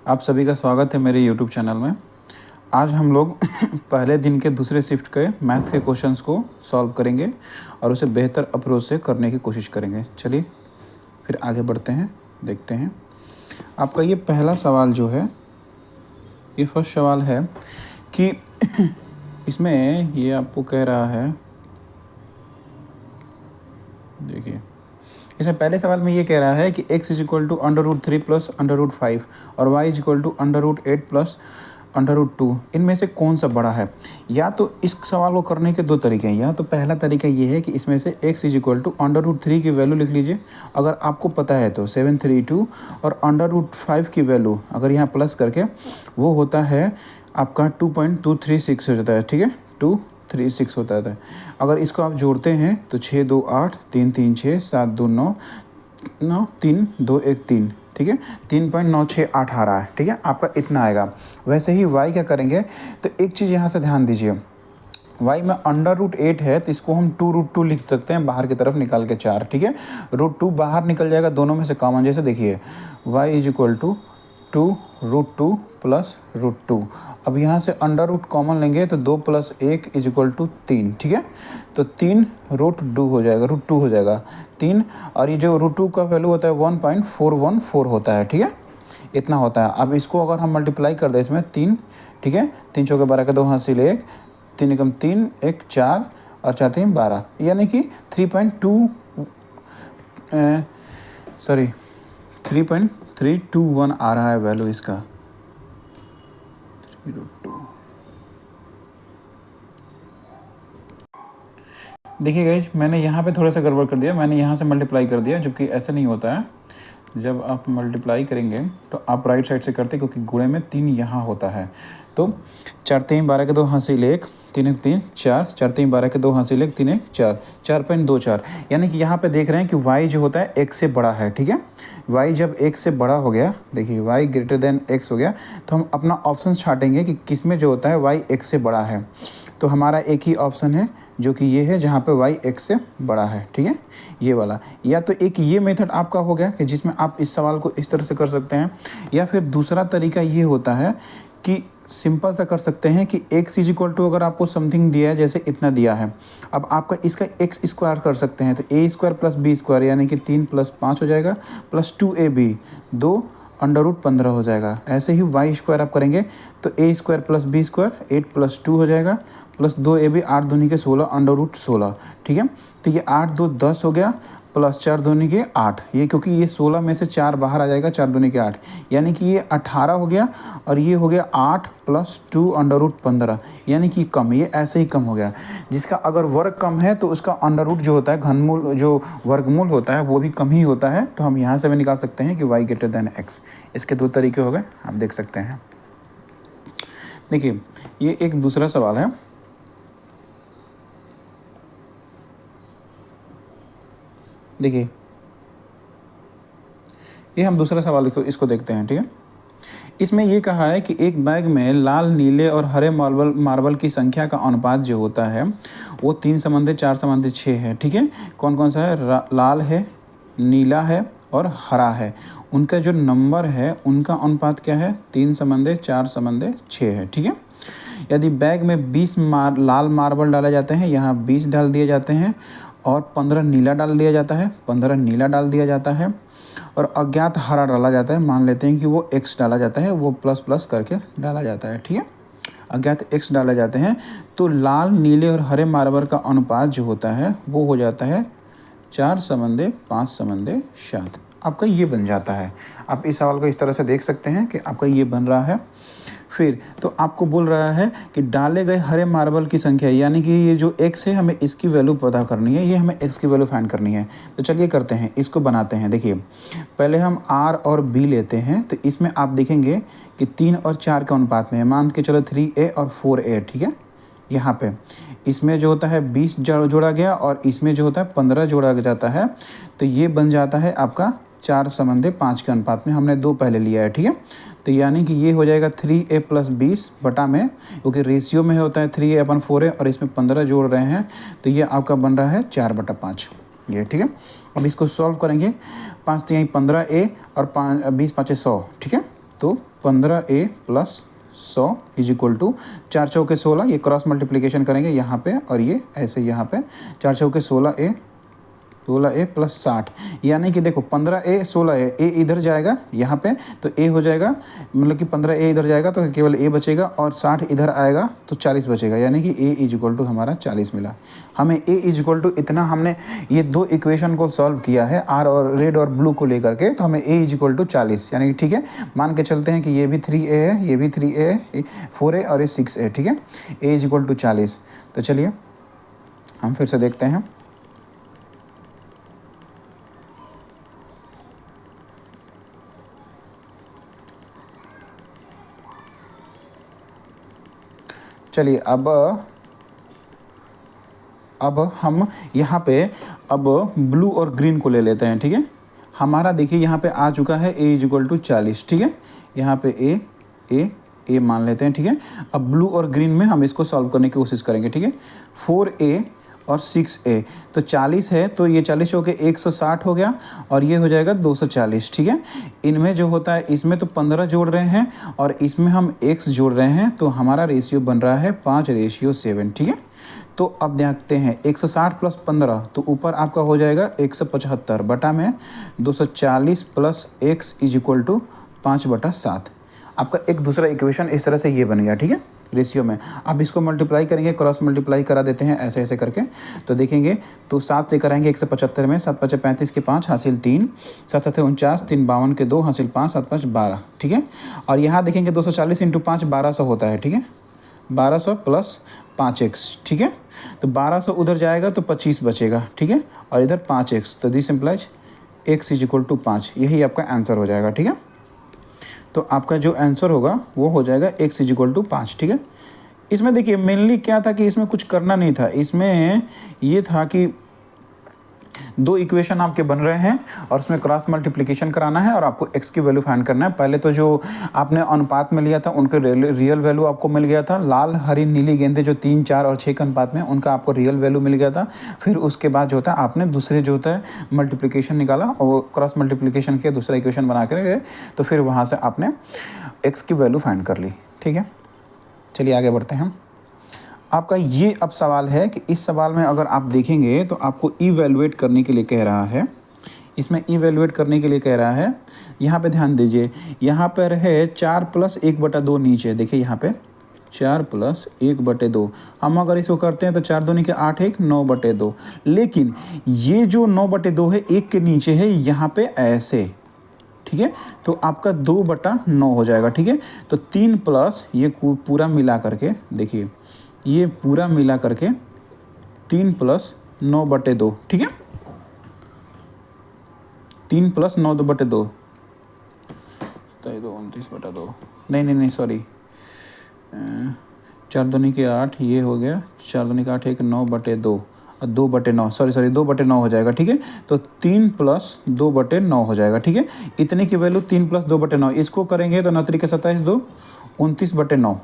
आप सभी का स्वागत है मेरे यूट्यूब चैनल में। आज हम लोग पहले दिन के दूसरे शिफ्ट के मैथ के क्वेश्चंस को सॉल्व करेंगे और उसे बेहतर अप्रोच से करने की कोशिश करेंगे। चलिए फिर आगे बढ़ते हैं, देखते हैं। आपका ये पहला सवाल जो है, ये फर्स्ट सवाल है कि इसमें ये आपको कह रहा है, देखिए इसमें पहले सवाल में ये कह रहा है कि x = √3 + √5 और y = √8 + √2 इनमें से कौन सा बड़ा है। या तो इस सवाल को करने के दो तरीके हैं। या तो पहला तरीका ये है कि इसमें से x =√3 की वैल्यू लिख लीजिए, अगर आपको पता है तो 732, और √5 की वैल्यू अगर यहाँ प्लस करके वो होता है आपका 2.236 हो जाता है। ठीक है, 236 होता है। अगर इसको आप जोड़ते हैं तो 6 2 8, 3 3 6, 7 2 9, 9 3 2 1 3, ठीक है, 3.968 आ रहा है। ठीक है, आपका इतना आएगा। वैसे ही y क्या करेंगे, तो एक चीज़ यहाँ से ध्यान दीजिए, y में √8 है तो इसको हम 2√2 लिख सकते हैं, बाहर की तरफ निकाल के 4। ठीक है, √2 बाहर निकल जाएगा, दोनों में से कॉमन। जैसे देखिए y = 2√2 + √2। अब यहाँ से अंडर रूट कॉमन लेंगे तो 2 + 1 = 3। ठीक है, तो 3√2 हो जाएगा, √2 हो जाएगा 3, और ये जो √2 का वैल्यू होता है 1.414 होता है। ठीक है, इतना होता है। अब इसको अगर हम मल्टीप्लाई कर दें इसमें 3, ठीक है, 3 चौके 12 के 2 हासिल 1, 3 एकम 3, 1 4 और 4 3 12, यानी कि 3.321 आ रहा है वैल्यू इसका। 3√2। देखिए गाइज, मैंने यहाँ पे थोड़ा सा गड़बड़ कर दिया, मैंने यहाँ से मल्टीप्लाई कर दिया, जबकि ऐसा नहीं होता है। जब आप मल्टीप्लाई करेंगे तो आप राइट साइड से करते, क्योंकि गुणे में 3 यहाँ होता है। तो 4 3 12 के 2 हासिल 1, 3 1 3 4, 4 3 12 के 2 हासिल 1, 3 1 4, 4.24, यानी कि यहाँ पे देख रहे हैं कि y जो होता है x से बड़ा है। ठीक है, y जब x से बड़ा हो गया, देखिए y > x हो गया, तो हम अपना ऑप्शन छाटेंगे कि किस में जो होता है y x से बड़ा है। तो हमारा एक ही ऑप्शन है जो कि ये है, जहाँ पे y x से बड़ा है। ठीक है, ये वाला। या तो एक ये मेथड आपका हो गया कि जिसमें आप इस सवाल को इस तरह से कर सकते हैं, या फिर दूसरा तरीका ये होता है कि सिंपल सा कर सकते हैं कि x = अगर आपको समथिंग दिया है, जैसे इतना दिया है, अब आपका इसका x² कर सकते हैं, तो a² + b² यानी कि 3 + 5 हो जाएगा, प्लस 2ab 2 √15 हो जाएगा। ऐसे ही y² आप करेंगे तो a² + b² 8 + 2 हो जाएगा, प्लस 2ab 8 दूनी के 16 √16। ठीक है, तो ये 8 2 10 हो गया, प्लस 4 दूनी के 8, ये क्योंकि ये 16 में से 4 बाहर आ जाएगा, 4 दूनी के 8, यानी कि ये 18 हो गया, और ये हो गया 8 + 2 √15, यानी कि कम, ये ऐसे ही कम हो गया। जिसका अगर वर्ग कम है तो उसका अंडर रूट जो होता है, घनमूल जो वर्गमूल होता है, वो भी कम ही होता है। तो हम यहाँ से भी निकाल सकते हैं कि y > x। इसके दो तरीके हो गए, आप देख सकते हैं। देखिए ये एक दूसरा सवाल है। देखिए ये हम दूसरा सवाल इसको देखते हैं। ठीक है, इसमें ये कहा है कि एक बैग में लाल, नीले और हरे मार्बल की संख्या का अनुपात जो होता है वो 3:4 6 है। ठीक है, कौन कौन सा है, लाल है, नीला है और हरा है। उनका जो नंबर है उनका अनुपात क्या है, 3:4 6 है। ठीक है, यदि बैग में 20 लाल मार्बल डाले जाते हैं, यहाँ 20 डाल दिए जाते हैं, और 15 नीला डाल दिया जाता है, 15 नीला डाल दिया जाता है, और अज्ञात हरा डाला जाता है। मान लेते हैं कि वो x डाला जाता है, वो प्लस प्लस करके डाला जाता है। ठीक है, अज्ञात x डाले जाते हैं, तो लाल, नीले और हरे मार्बल का अनुपात जो होता है वो हो जाता है 4:5:7। आपका ये बन जाता है। आप इस सवाल को इस तरह से देख सकते हैं कि आपका ये बन रहा है। फिर तो आपको बोल रहा है कि डाले गए हरे मार्बल की संख्या, यानी कि ये जो x है हमें इसकी वैल्यू पता करनी है, ये हमें x की वैल्यू फाइंड करनी है। तो चलिए करते हैं, इसको बनाते हैं। देखिए पहले हम r और b लेते हैं, तो इसमें आप देखेंगे कि 3 और 4 के अनुपात में है। मान के चलो 3a और 4a। ठीक है, यहाँ पे इसमें जो होता है 20 जोड़ा गया, और इसमें जो होता है 15 जोड़ा जाता है, तो ये बन जाता है आपका 4:5 के अनुपात में। हमने 2 पहले लिया है। ठीक है, तो यानी कि ये हो जाएगा 3a + 20 बटा में, क्योंकि रेशियो में होता है 3a/4a, और इसमें 15 जोड़ रहे हैं, तो ये आपका बन रहा है 4/5 ये। ठीक है, अब इसको सॉल्व करेंगे। 5 3 15a और 20 5 100। ठीक है, तो 15a plus 100 is equal to 4 चौके 16, ये क्रॉस मल्टीप्लिकेशन करेंगे यहाँ पे और ये ऐसे यहाँ पे 4 चौके 16a प्लस 60, यानी कि देखो 15a 16a, ए इधर जाएगा यहाँ पे तो a हो जाएगा, मतलब कि 15a इधर जाएगा तो केवल a बचेगा और 60 इधर आएगा तो 40 बचेगा, यानी कि a इज इक्वल टू हमारा 40 मिला हमें। a इज इक्वल टू इतना हमने ये दो इक्वेशन को सॉल्व किया है आर और रेड और ब्लू को लेकर के, तो हमें a इज इक्वल टू 40, यानी कि ठीक है मान के चलते हैं कि ये भी 3a है, ये भी 3a है, 4a और ये 6a, ठीक है। a इज इक्वल टू 40, तो चलिए हम फिर से देखते हैं। चलिए अब हम यहाँ पे अब ब्लू और ग्रीन को ले लेते हैं, ठीक है। हमारा देखिए यहाँ पे आ चुका है a इज इक्वल टू 40, ठीक है। यहाँ पे a मान लेते हैं, ठीक है। अब ब्लू और ग्रीन में हम इसको सॉल्व करने की कोशिश करेंगे, ठीक है। 4a और 6a, तो 40 है तो ये 40 हो के 160 हो गया और ये हो जाएगा 240, ठीक है। इनमें जो होता है इसमें तो 15 जोड़ रहे हैं और इसमें हम x जोड़ रहे हैं, तो हमारा रेशियो बन रहा है 5:7, ठीक है। तो अब देखते हैं 160 प्लस 15, तो ऊपर आपका हो जाएगा 175 बटा में 240 plus x is equal to 5/7। आपका एक दूसरा इक्वेशन इस तरह से ये बन गया, ठीक है, रेशियो में। अब इसको मल्टीप्लाई करेंगे, क्रॉस मल्टीप्लाई करा देते हैं ऐसे ऐसे करके, तो देखेंगे तो 7 से कराएंगे 175 में, 7 5 35 के 5 हासिल 3, 7 7 49, 3 52 के 2 हासिल 5, 7 5 12, ठीक है। और यहाँ देखेंगे 240 इंटू 5 1200 होता है, ठीक है। 1200 प्लस 5x, ठीक है। तो 1200 उधर जाएगा तो 25 बचेगा, ठीक है, और इधर 5x, तो this implies x is equal to 5, यही आपका आंसर हो जाएगा, ठीक है। तो आपका जो आंसर होगा वो हो जाएगा x इज इक्वल टू 5, ठीक है। इसमें देखिए मेनली क्या था कि इसमें कुछ करना नहीं था, इसमें ये था कि दो इक्वेशन आपके बन रहे हैं और उसमें क्रॉस मल्टीप्लिकेशन कराना है और आपको x की वैल्यू फाइंड करना है। पहले तो जो आपने अनुपात में लिया था उनके रियल वैल्यू आपको मिल गया था, लाल हरी नीली गेंदें जो 3 4 और 6 के अनुपात में, उनका आपको रियल वैल्यू मिल गया था। फिर उसके बाद जो होता है आपने दूसरे जो होता है मल्टीप्लिकेशन निकाला और क्रॉस मल्टीप्लिकेशन किया, दूसरा इक्वेशन बना कर, तो फिर वहाँ से आपने x की वैल्यू फाइंड कर ली, ठीक है। चलिए आगे बढ़ते हैं। आपका ये अब सवाल है कि इस सवाल में अगर आप देखेंगे तो आपको इवैल्यूएट करने के लिए कह रहा है, इसमें इवैल्यूएट करने के लिए कह रहा है। यहाँ पे ध्यान दीजिए, यहाँ पर है 4 प्लस 1/2 नीचे, देखिए यहाँ पे 4 प्लस 1/2, हम अगर इसको करते हैं तो 4 दूनी के 8 1 9/2, लेकिन ये जो 9/2 है 1 के नीचे है यहाँ पे ऐसे, ठीक है, तो आपका 2/9 हो जाएगा, ठीक है। तो 3 प्लस ये पूरा मिला करके देखिए, ये पूरा मिला करके 3 प्लस 9/2, ठीक है, 3 प्लस 9/2, 29/2, नहीं सॉरी, 4 दूनी के 8, ये हो गया 4 दूनी के 8 1 9/2 और 2/9, सॉरी 2/9 हो जाएगा, ठीक है। तो 3 प्लस 2/9 हो जाएगा, ठीक है। इतने की वैल्यू 3 प्लस 2/9, इसको करेंगे तो 9 के 27 2 29/9,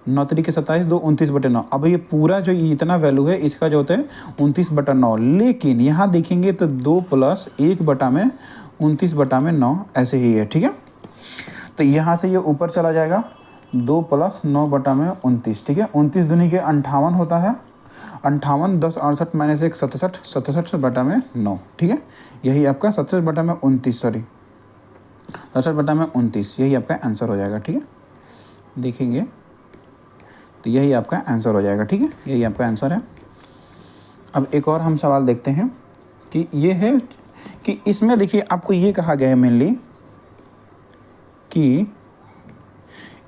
9 के 27 2 29/9। अब ये पूरा जो इतना वैल्यू है इसका जो होता है 29/9, लेकिन यहाँ देखेंगे तो 2 प्लस 1/29/9 ऐसे ही है, ठीक है। तो यहाँ से ये ऊपर चला जाएगा 2 प्लस 9/29, ठीक है। 29 दूनी के 58 होता है, 58 10 68 माइनस 1 67, 67/9, ठीक है। यही आपका 67/29, सॉरी 67/29, यही आपका आंसर हो जाएगा, ठीक है। देखेंगे तो यही आपका आंसर हो जाएगा, ठीक है, यही आपका आंसर है। अब एक और हम सवाल देखते हैं कि ये है कि इसमें देखिए आपको ये कहा गया है मेनली कि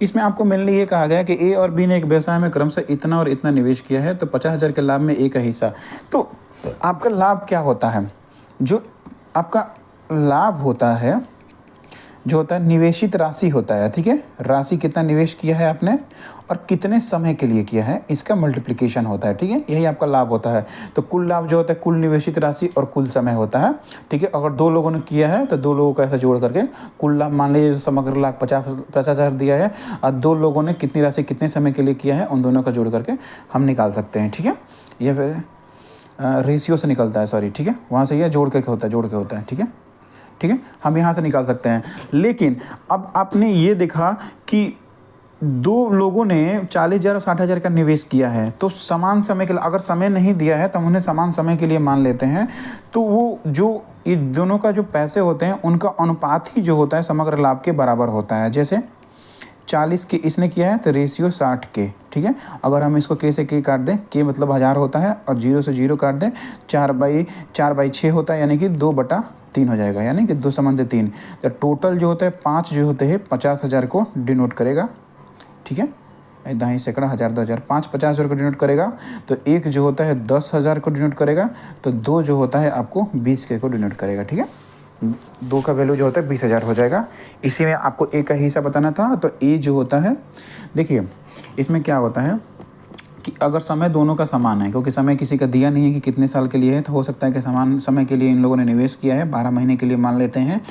इसमें आपको मेनली ये कहा गया है कि ए और बी ने एक व्यवसाय में क्रमशः इतना और इतना निवेश किया है, तो 50,000 के लाभ में ए का हिस्सा। तो आपका लाभ क्या होता है? जो आपका लाभ होता है जो होता है निवेशित राशि होता है, ठीक है। राशि कितना निवेश किया है आपने और कितने समय के लिए किया है, इसका मल्टीप्लिकेशन होता है, ठीक है। यही आपका लाभ होता है। तो कुल लाभ जो होता है कुल निवेशित राशि और कुल समय होता है, ठीक है। अगर 2 लोगों ने किया है तो 2 लोगों का ऐसा जोड़ करके कुल लाभ, मान लीजिए समग्र लाभ 50,000 दिया है और 2 लोगों ने कितनी राशि कितने समय के लिए किया है, उन दोनों का जोड़ करके हम निकाल सकते हैं, ठीक है। ये फिर रेशियो से निकलता है, सॉरी, ठीक है। वहाँ से यह जोड़ के होता है, ठीक है। ठीक है, हम यहाँ से निकाल सकते हैं। लेकिन अब आपने ये देखा कि दो लोगों ने 40,000 और 60,000 का निवेश किया है, तो समान समय के लिए, अगर समय नहीं दिया है तो हम उन्हें समान समय के लिए मान लेते हैं, तो वो जो ये दोनों का जो पैसे होते हैं उनका अनुपात ही जो होता है समग्र लाभ के बराबर होता है। जैसे 40 के इसने किया है तो रेशियो 60 के, ठीक है। अगर हम इसको के से के काट दें, के मतलब 1000 होता है, और 0 से 0 काट दें, 4/6 होता है, यानी कि 2/3 हो जाएगा, यानी कि 2/3। तो टोटल जो होता है 5 जो होते हैं 50,000 को डिनोट करेगा, ठीक है। दाई सैकड़ा, 1000, 2000, 5 50,000 को डिनोट करेगा। तो एक जो होता है 10,000 को डिनोट करेगा, तो दो जो होता है आपको 20 के को डिनोट करेगा, ठीक है। दो का वैल्यू जो होता है 20,000 हो जाएगा। इसी में आपको ए का हिस्सा बताना था। तो ए जो होता है, देखिए इसमें क्या होता है कि अगर समय दोनों का समान है, क्योंकि समय किसी का दिया नहीं है कि कितने साल के लिए है, तो हो सकता है कि समान समय के लिए इन लोगों ने निवेश किया है, 12 महीने के लिए मान लेते हैं,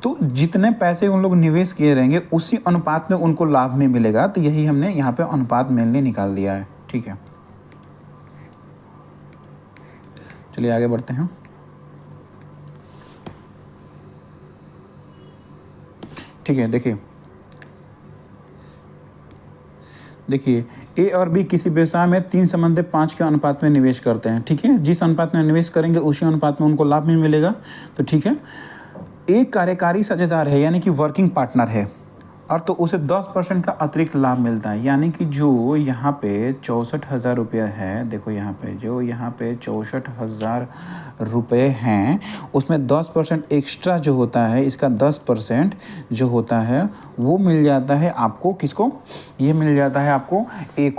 तो जितने पैसे उन लोग निवेश किए रहेंगे उसी अनुपात में उनको लाभ में मिलेगा। तो यही हमने यहाँ पे अनुपात मेनली निकाल दिया है, ठीक है। चलिए आगे बढ़ते हैं। ठीक है, देखिए ए और बी किसी व्यवसाय में 3:5 के अनुपात में निवेश करते हैं, ठीक है। जिस अनुपात में निवेश करेंगे उसी अनुपात में उनको लाभ भी मिलेगा, तो ठीक है। एक कार्यकारी साझेदार है, यानी कि वर्किंग पार्टनर है, और तो उसे 10% का अतिरिक्त लाभ मिलता है। यानी कि जो यहाँ पे 64,000 रुपये है, देखो यहाँ पे जो यहाँ पे 64,000 रुपये हैं, उसमें 10% एक्स्ट्रा जो होता है, इसका 10% जो होता है वो मिल जाता है आपको। किसको? ये मिल जाता है आपको ए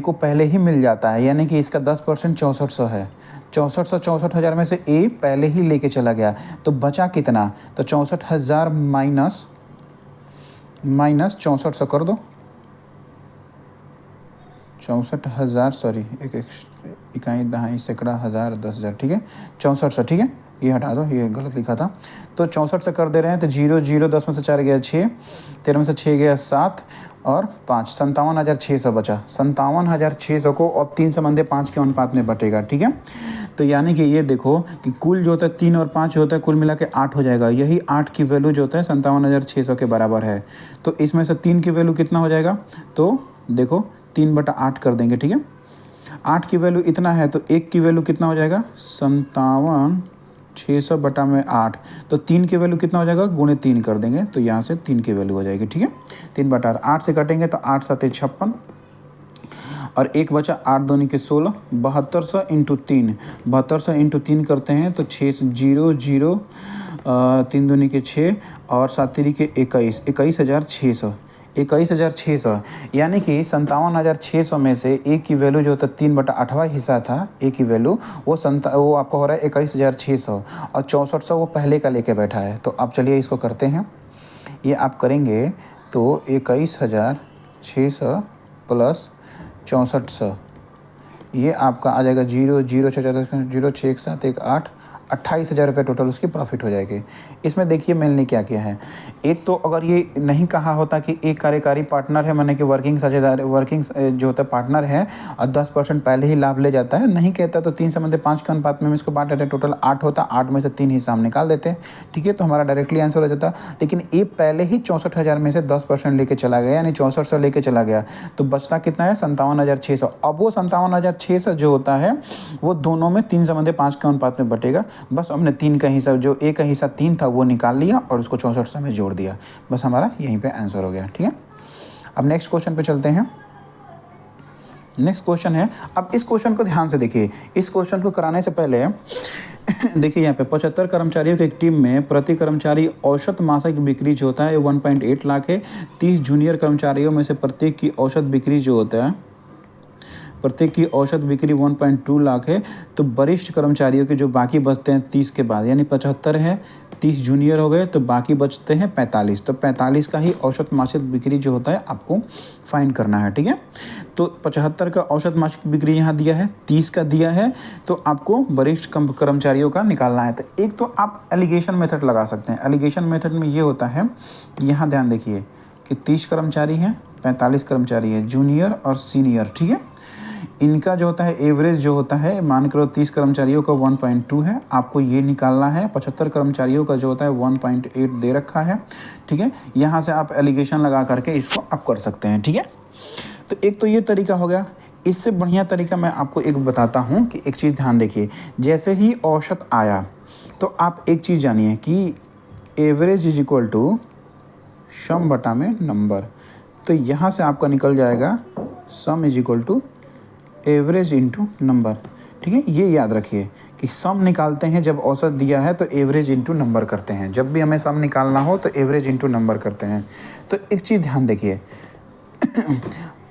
को पहले ही मिल जाता है, यानी कि इसका 10% 6400 है। 64,000 में से ए पहले ही लेके चला गया, तो बचा कितना? तो 64,000 माइनस 6400 कर दो, 64,000, सॉरी एक इकाई दहाई सैकड़ा हज़ार 10,000, ठीक है, 6400, ठीक है, ये हटा दो, ये गलत लिखा था। तो 64 से कर दे रहे हैं, तो 0 0 10 में से 4 गया 6, 13 में से 6 गया 7 और 5, 57,600 बचा। 57,600 को अब 3:5 के अनुपात में बटेगा, ठीक है। तो यानी कि ये देखो कि कुल जो होता है 3 और 5 होता है, कुल मिला के 8 हो जाएगा। यही 8 की वैल्यू जो होता है 57,600 के बराबर है। तो इसमें से 3 की वैल्यू कितना हो जाएगा? तो देखो 3/8 कर देंगे, ठीक है। 8 की वैल्यू इतना है, तो 1 की वैल्यू कितना हो जाएगा? 57,600 बटा में 8। तो 3 की वैल्यू कितना हो जाएगा? गुणे 3 कर देंगे, तो यहाँ से 3 की वैल्यू हो जाएगी, ठीक है। 3/8, 8 से कटेंगे तो 8 7 56 और 1 बचा, 8 दूनी के 16, 7200 इंटू 3, 7200 इंटू 3 करते हैं तो 6 0 0 3 दूनी के 6 और 7 3 के 21, 21,600, 21,600। यानी कि 57,600 में से ए की वैल्यू जो होता है 3/8वां हिस्सा था, ए की वैल्यू वो आपको हो रहा है 21,600 और 6400 वो पहले का लेके बैठा है। तो अब चलिए इसको करते हैं। ये आप करेंगे तो 21,600 प्लस 6400, ये आपका आ जाएगा 0 0 6 0 6 1 7 1 8, 28,000 रुपये टोटल उसकी प्रॉफिट हो जाएगी। इसमें देखिए मैंने क्या किया है। एक तो अगर ये नहीं कहा होता कि एक कार्यकारी पार्टनर है, माने कि वर्किंग साझेदार, वर्किंग जो होता है पार्टनर है और 10% पहले ही लाभ ले जाता है, नहीं कहता तो 3:5 के अनुपात में हम इसको बांट देते, टोटल 8 होता, 8 में से 3 हिस्सा हम निकाल देते, ठीक है। तो हमारा डायरेक्टली आंसर हो जाता। लेकिन ये पहले ही 64,000 में से 10% लेके चला गया, यानी 6400 लेके चला गया, तो बचता कितना है? 57,600। अब वो 57,600 जो होता है वो दोनों में 3:5 के अनुपात में बटेगा। बस हमने 3 का हिस्सा, जो ए का हिस्सा 3 था वो निकाल लिया और उसको 6400 में जोड़ दिया, बस हमारा यहीं पे आंसर हो गया, ठीक है। अब नेक्स्ट क्वेश्चन पे चलते हैं। नेक्स्ट क्वेश्चन है, अब इस क्वेश्चन को ध्यान से देखिए। इस क्वेश्चन को कराने से पहले देखिए यहाँ पे 75 कर्मचारियों की एक टीम में प्रति कर्मचारी औसत मासिक बिक्री जो होता है 1.8 लाख है। 30 जूनियर कर्मचारियों में से प्रत्येक की औसत बिक्री जो होता है, प्रत्येक की औसत बिक्री 1.2 लाख है। तो वरिष्ठ कर्मचारियों के जो बाकी बचते हैं 30 के बाद, यानी 75 है, 30 जूनियर हो गए, तो बाकी बचते हैं 45। तो 45 का ही औसत मासिक बिक्री जो होता है आपको फाइंड करना है, ठीक है। तो 75 का औसत मासिक बिक्री यहाँ दिया है, 30 का दिया है, तो आपको वरिष्ठ कर्मचारियों का निकालना है। तो एक तो आप एलिगेशन मेथड लगा सकते हैं। एलिगेशन मेथड में ये होता है, यहाँ ध्यान देखिए कि 30 कर्मचारी हैं, 45 कर्मचारी है, जूनियर और सीनियर, ठीक है। इनका जो होता है एवरेज जो होता है, मान करो 30 कर्मचारियों का 1.2 है, आपको ये निकालना है। 75 कर्मचारियों का जो होता है 1.8 दे रखा है, ठीक है। यहाँ से आप एलिगेशन लगा करके इसको आप कर सकते हैं, ठीक है। तो एक तो ये तरीका हो गया। इससे बढ़िया तरीका मैं आपको एक बताता हूँ कि एक चीज़ ध्यान देखिए, जैसे ही औसत आया तो आप एक चीज़ जानिए कि average is equal to sum बटा में नंबर। तो यहाँ से आपका निकल जाएगा sum is equal to average into number, ठीक है। ये याद रखिए कि सम निकालते हैं जब औसत दिया है तो एवरेज इंटू नंबर करते हैं, जब भी हमें सम निकालना हो तो एवरेज इंटू नंबर करते हैं। तो एक चीज़ ध्यान देखिए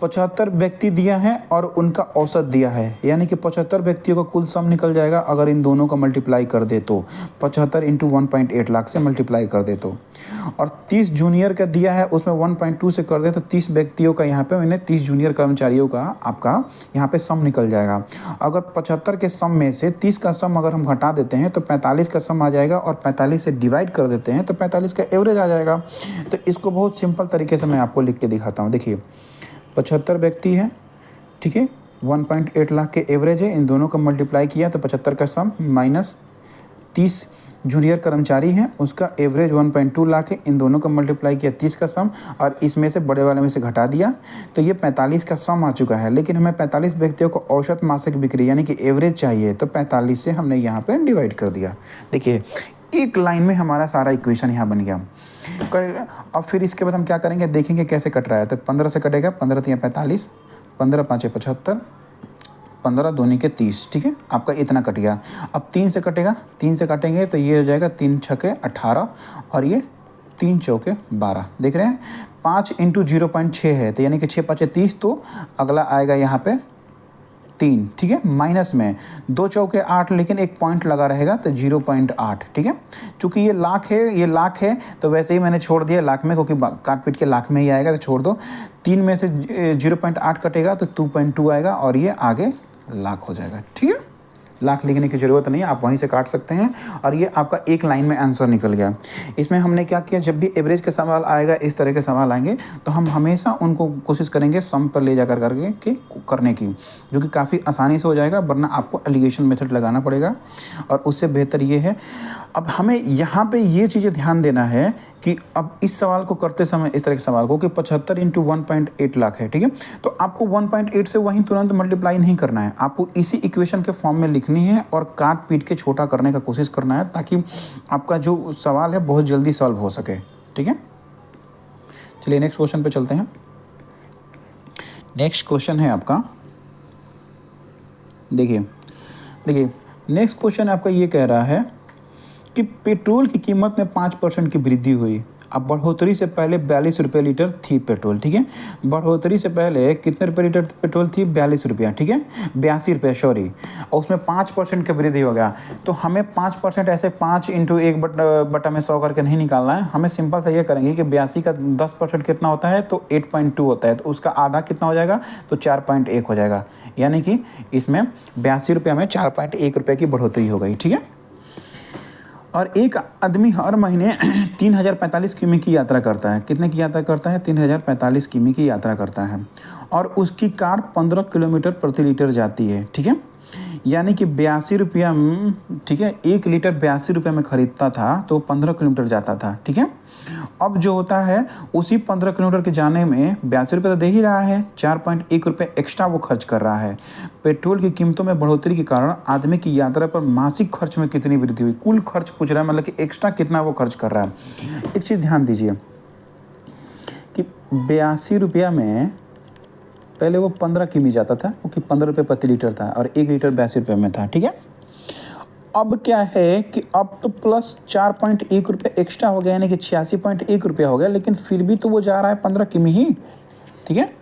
75 व्यक्ति दिया है और उनका औसत दिया है, यानी कि 75 व्यक्तियों का कुल सम निकल जाएगा अगर इन दोनों का मल्टीप्लाई कर दे तो 75 इंटू 1.8 लाख से मल्टीप्लाई कर दे तो, और 30 जूनियर का दिया है उसमें 1.2 से कर दे तो 30 व्यक्तियों का यहाँ पे इन्हें 30 जूनियर कर्मचारियों का आपका यहाँ पे सम निकल जाएगा। अगर 75 के सम में से 30 का सम अगर हम घटा देते हैं तो 45 का सम आ जाएगा, और 45 से डिवाइड कर देते हैं तो 45 का एवरेज आ जाएगा। तो इसको बहुत सिंपल तरीके से मैं आपको लिख के दिखाता हूँ। देखिए 75 व्यक्ति है, ठीक है, 1.8 लाख के एवरेज है, इन दोनों का मल्टीप्लाई किया तो 75 का सम माइनस 30 जूनियर कर्मचारी हैं उसका एवरेज 1.2 लाख है, इन दोनों का मल्टीप्लाई किया 30 का सम, और इसमें से बड़े वाले में से घटा दिया तो ये 45 का सम आ चुका है। लेकिन हमें 45 व्यक्तियों को औसत मासिक बिक्री यानी कि एवरेज चाहिए, तो 45 से हमने यहाँ पे डिवाइड कर दिया। देखिए एक लाइन में हमारा सारा इक्वेशन यहाँ बन गया। अब फिर इसके बाद हम क्या करेंगे, देखेंगे कैसे कट रहा है। तो 15 से कटेगा, 15 3 45, 15 5 75, 15 दूनी के 30, ठीक है, आपका इतना कट गया। अब 3 से कटेगा, 3 से काटेंगे तो ये हो जाएगा 3 छके 18 और ये 3 चौके 12, देख रहे हैं। 5 इंटू 0.6 है तो यानी कि 6 5 30, तो अगला आएगा यहाँ पे 3, ठीक है, माइनस में 2 चौके 8, लेकिन एक पॉइंट लगा रहेगा तो 0.8, ठीक है। चूंकि ये लाख है तो वैसे ही मैंने छोड़ दिया लाख में, क्योंकि काट पीट के लाख में ही आएगा तो छोड़ दो। 3 में से 0.8 कटेगा तो 2.2 आएगा और ये आगे लाख हो जाएगा, ठीक है। लाख लिखने की ज़रूरत नहीं है, आप वहीं से काट सकते हैं, और ये आपका एक लाइन में आंसर निकल गया। इसमें हमने क्या किया, जब भी एवरेज का सवाल आएगा, इस तरह के सवाल आएंगे तो हम हमेशा उनको कोशिश करेंगे सम पर ले जाकर करके करने की, जो कि काफ़ी आसानी से हो जाएगा, वरना आपको एलिगेशन मेथड लगाना पड़ेगा। और उससे बेहतर ये है, अब हमें यहाँ पे ये चीज़ें ध्यान देना है कि अब इस सवाल को करते समय, इस तरह के सवाल को, कि 75 इंटू 1.8 लाख है, ठीक है, तो आपको 1.8 से वहीं तुरंत मल्टीप्लाई नहीं करना है, आपको इसी इक्वेशन के फॉर्म में लिखनी है और काट पीट के छोटा करने का कोशिश करना है, ताकि आपका जो सवाल है बहुत जल्दी सॉल्व हो सके, ठीक है। चलिए नेक्स्ट क्वेश्चन पे चलते हैं। नेक्स्ट क्वेश्चन है आपका, देखिए नेक्स्ट क्वेश्चन आपका ये कह रहा है कि पेट्रोल की कीमत में 5% की वृद्धि हुई। अब बढ़ोतरी से पहले 42 रुपये लीटर थी पेट्रोल, ठीक है, बढ़ोतरी से पहले कितने रुपये लीटर पेट्रोल थी, 42 रुपया, ठीक है, 82 रुपये सॉरी, और उसमें 5% का वृद्धि हो गया। तो हमें 5% ऐसे 5 इंटू 1 बटा में 100 करके नहीं निकालना है, हमें सिंपल सा ये करेंगे कि 82 का 10% कितना होता है, तो 8.2 होता है, तो उसका आधा कितना हो जाएगा, तो 4.1 हो जाएगा, यानी कि इसमें 82 रुपये में 4.1 रुपये की बढ़ोतरी हो गई, ठीक है। और एक आदमी हर महीने 3045 किमी की यात्रा करता है, कितने की यात्रा करता है, 3045 किमी की यात्रा करता है, और उसकी कार 15 किलोमीटर प्रति लीटर जाती है, ठीक है, यानी कि 82 रुपया, ठीक है, 1 लीटर 82 रुपये में ख़रीदता था तो 15 किलोमीटर जाता था, ठीक है। अब जो होता है उसी 15 किलोमीटर के जाने में 82 रुपये तो दे ही रहा है, 4.1 रुपये एक्स्ट्रा वो खर्च कर रहा है। पेट्रोल की कीमतों में बढ़ोतरी के कारण आदमी की यात्रा पर मासिक खर्च में कितनी वृद्धि हुई, कुल खर्च पूछ रहा है, मतलब कि एक्स्ट्रा कितना वो खर्च कर रहा है। एक चीज़ ध्यान दीजिए कि 82 रुपया में पहले वो 15 किमी जाता था, क्योंकि 15 रुपये प्रति लीटर था, और 1 लीटर 82 रुपये में था, ठीक है। अब क्या है कि अब तो प्लस 4.1 रुपये एक्स्ट्रा हो गया, यानी कि 86.1 रुपया हो गया, लेकिन फिर भी तो वो जा रहा है 15 किमी ही, ठीक है।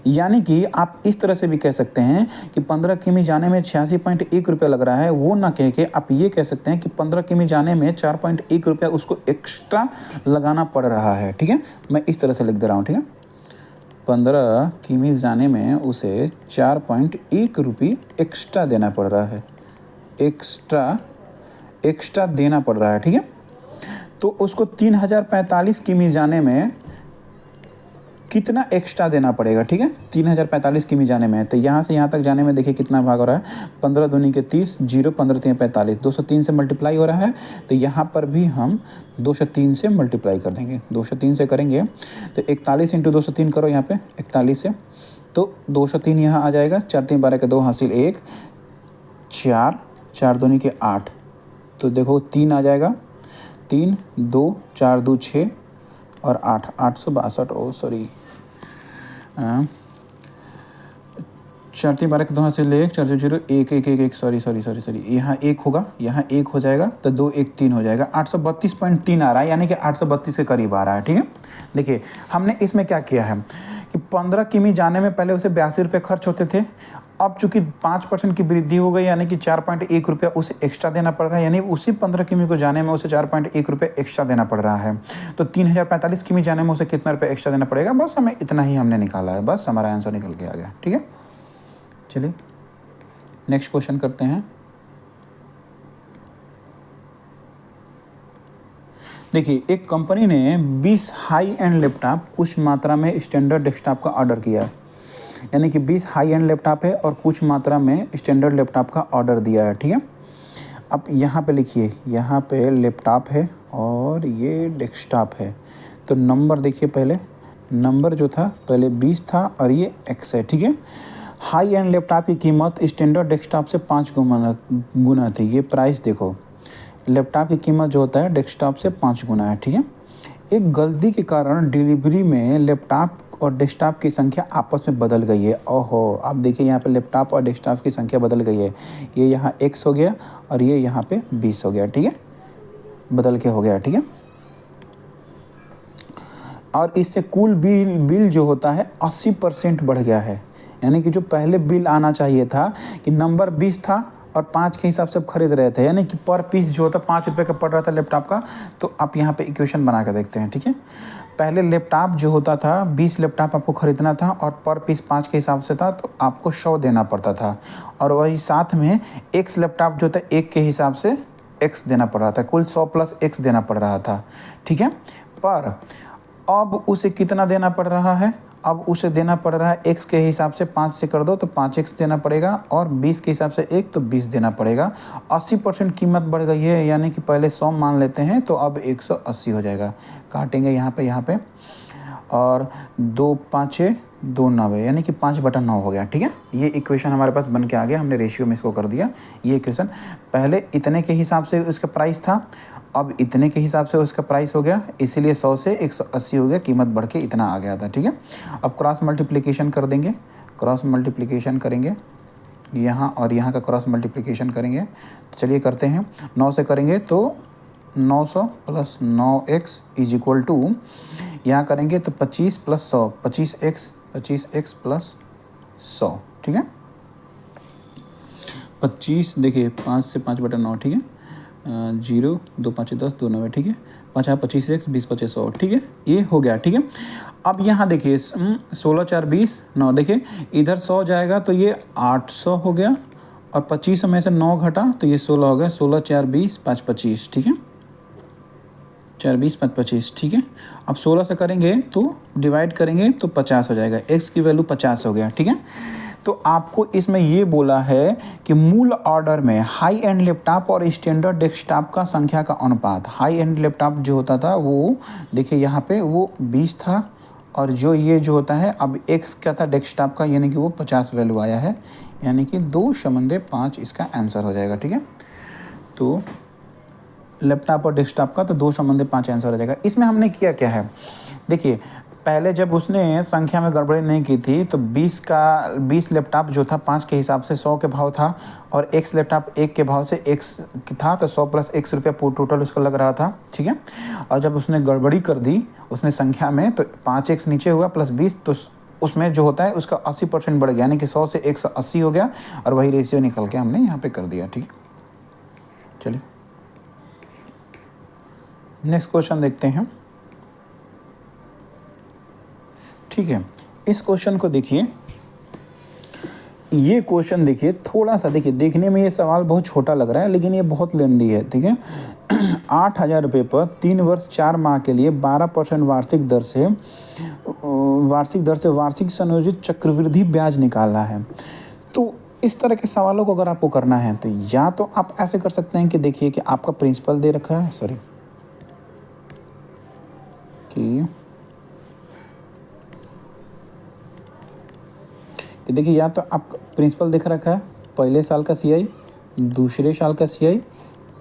यानी कि आप इस तरह से भी कह सकते हैं कि 15 किमी जाने में 86.1 रुपया लग रहा है, वो ना कह के आप ये कह सकते हैं कि 15 किमी जाने में 4.1 रुपया उसको एक्स्ट्रा लगाना पड़ रहा है, ठीक है। मैं इस तरह से लिख दे रहा हूँ, ठीक है, 15 किमी जाने में उसे 4.1 रुपये एक्स्ट्रा देना पड़ रहा है, एक्स्ट्रा देना पड़ रहा है, ठीक है। तो उसको 3045 किमी जाने में कितना एक्स्ट्रा देना पड़ेगा, ठीक है। 3045 किमी जाने में है, तो यहाँ से यहाँ तक जाने में देखिए कितना भाग हो रहा है, 15 दूनी के 30, 0 15 3 45, 203 से मल्टीप्लाई हो रहा है। तो यहाँ पर भी हम 203 से मल्टीप्लाई कर देंगे, 203 से करेंगे तो 41 इंटू 203 करो यहाँ पे 41 से, तो 203 यहाँ आ जाएगा। 4 3 12 के 2 हासिल 1, 4 4 दूनी के 8, तो देखो 3 आ जाएगा, 3 2 4 2 6 और 8 862, ओ सॉरी 4 3 12 के 2 हासिल 1, 4 0 1 1 1 1, सॉरी यहाँ 1 होगा, यहाँ 1 हो जाएगा, तो 2 1 3 हो जाएगा, 832.3 आ रहा है, यानी कि 832 के करीब आ रहा है, ठीक है। देखिए हमने इसमें क्या किया है कि 15 किमी जाने में पहले उसे 82 रुपये खर्च होते थे, अब चूंकि 5% की वृद्धि हो गई, यानी कि 4.1 रुपया उसे एक्स्ट्रा देना पड़ रहा है, यानी उसी 15 किमी को जाने में उसे 4.1 रुपये एक्स्ट्रा देना पड़ रहा है। तो 3045 किमी जाने में उसे कितना रुपये एक्स्ट्रा देना पड़ेगा, बस हमें इतना ही हमने निकाला है, बस हमारा आंसर निकल के आ गया, ठीक है। चलिए नेक्स्ट क्वेश्चन करते हैं। देखिए एक कंपनी ने 20 हाई एंड लैपटॉप कुछ मात्रा में स्टैंडर्ड डेस्कटॉप का ऑर्डर किया, यानी कि 20 हाई एंड लैपटॉप है और कुछ मात्रा में स्टैंडर्ड लैपटॉप का ऑर्डर दिया है, ठीक है। अब यहाँ पे लिखिए, यहाँ पे लैपटॉप है और ये डेस्कटॉप है, तो नंबर देखिए, पहले नंबर जो था पहले 20 था और ये x है, ठीक है। हाई एंड लैपटॉप की कीमत स्टैंडर्ड डेस्कटॉप से 5 गुना थी, ये प्राइस देखो, लैपटॉप की कीमत जो होता है डेस्कटॉप से 5 गुना है, ठीक है। एक गलती के कारण डिलीवरी में लैपटॉप और डेस्कटॉप की संख्या आपस में बदल गई है। ओहो, आप देखिए यहाँ पे लैपटॉप और डेस्कटॉप की संख्या बदल गई है, ये यहाँ x हो गया और ये यहाँ पे 20 हो गया, ठीक है, बदल के हो गया, ठीक है। और इससे कुल बिल जो होता है 80% बढ़ गया है, यानी कि जो पहले बिल आना चाहिए था कि नंबर 20 था और 5 के हिसाब से आप खरीद रहे थे, यानी कि पर पीस जो होता 5 रुपये का पड़ रहा था लैपटॉप का। तो आप यहाँ पे इक्वेशन बना कर देखते हैं, ठीक है। पहले लैपटॉप जो होता था 20 लैपटॉप आपको ख़रीदना था और पर पीस 5 के हिसाब से था, तो आपको 100 देना पड़ता था, और वही साथ में x लैपटॉप जो था 1 के हिसाब से x देना पड़ रहा था, कुल 100 प्लस x देना पड़ रहा था, ठीक है। पर अब उसे कितना देना पड़ रहा है, अब उसे देना पड़ रहा है x के हिसाब से 5 से कर दो तो 5x देना पड़ेगा, और 20 के हिसाब से 1 तो 20 देना पड़ेगा। 80% कीमत बढ़ गई है, यानी कि पहले 100 मान लेते हैं तो अब 180 हो जाएगा। काटेंगे यहाँ पे और 2 5 2 9, यानी कि 5/9 हो गया, ठीक है। ये इक्वेशन हमारे पास बन के आ गया, हमने रेशियो में इसको कर दिया। ये इक्वेशन पहले इतने के हिसाब से इसका प्राइस था, अब इतने के हिसाब से उसका प्राइस हो गया, इसीलिए 100 से 180 हो गया, कीमत बढ़ के इतना आ गया था, ठीक है। अब क्रॉस मल्टीप्लिकेशन कर देंगे, क्रॉस मल्टीप्लिकेशन करेंगे, यहाँ और यहाँ का क्रॉस मल्टीप्लिकेशन करेंगे, तो चलिए करते हैं। 9 से करेंगे तो 900 plus 9x is equal to, यहाँ करेंगे तो 25 प्लस 100, 25x प्लस 100, ठीक है। 25 देखिए 5 से 5/9, ठीक है, 0 2 5 10 2 9, ठीक है, 5 25x 20 25 100, ठीक है, ये हो गया, ठीक है। अब यहाँ देखिए 16 4 20 9, देखिए इधर 100 जाएगा तो ये 800 हो गया, और 25 में से 9 घटा तो ये 16 हो गया, 16 4 20 5 25, ठीक है, 4 20 5 25, ठीक है। अब 16 से करेंगे तो डिवाइड करेंगे तो 50 हो जाएगा, x की वैल्यू 50 हो गया, ठीक है। तो आपको इसमें ये बोला है कि मूल ऑर्डर में हाई एंड लैपटॉप और स्टैंडर्ड डेस्कटॉप का संख्या का अनुपात, हाई एंड लैपटॉप जो होता था वो देखिए यहाँ पे वो 20 था, और जो ये जो होता है अब x क्या था डेस्कटॉप का, यानी कि वो 50 वैल्यू आया है, यानी कि 2/5 इसका आंसर हो जाएगा, ठीक है। तो लैपटॉप और डेस्कटॉप का तो 2/5 आंसर हो जाएगा। इसमें हमने किया क्या है, देखिए पहले जब उसने संख्या में गड़बड़ी नहीं की थी तो 20 लैपटॉप जो था 5 के हिसाब से 100 के भाव था, और x लैपटॉप 1 के भाव से x था, तो 100 प्लस x रुपया टोटल उसका लग रहा था, ठीक है। और जब उसने गड़बड़ी कर दी उसने संख्या में, तो 5x नीचे हुआ प्लस 20, तो उसमें जो होता है उसका 80% बढ़ गया, यानी कि 100 से 180 हो गया, और वही रेशियो निकल के हमने यहाँ पर कर दिया, ठीक है। चलिए नेक्स्ट क्वेश्चन देखते हैं, ठीक है। इस क्वेश्चन को देखिए, ये क्वेश्चन देखिए थोड़ा सा, देखिए देखने में ये सवाल बहुत छोटा लग रहा है लेकिन ये बहुत लेंदी है, ठीक है। 8,000 रुपये पर 3 वर्ष 4 माह के लिए 12% वार्षिक दर से वार्षिक दर से वार्षिक संयोजित चक्रवृद्धि ब्याज निकालना है। तो इस तरह के सवालों को अगर आपको करना है तो या तो आप ऐसे कर सकते हैं कि देखिए कि आपका प्रिंसिपल दे रखा है, सॉरी कि देखिए या तो आप प्रिंसिपल दिख रखा है, पहले साल का सीआई, दूसरे साल का सीआई,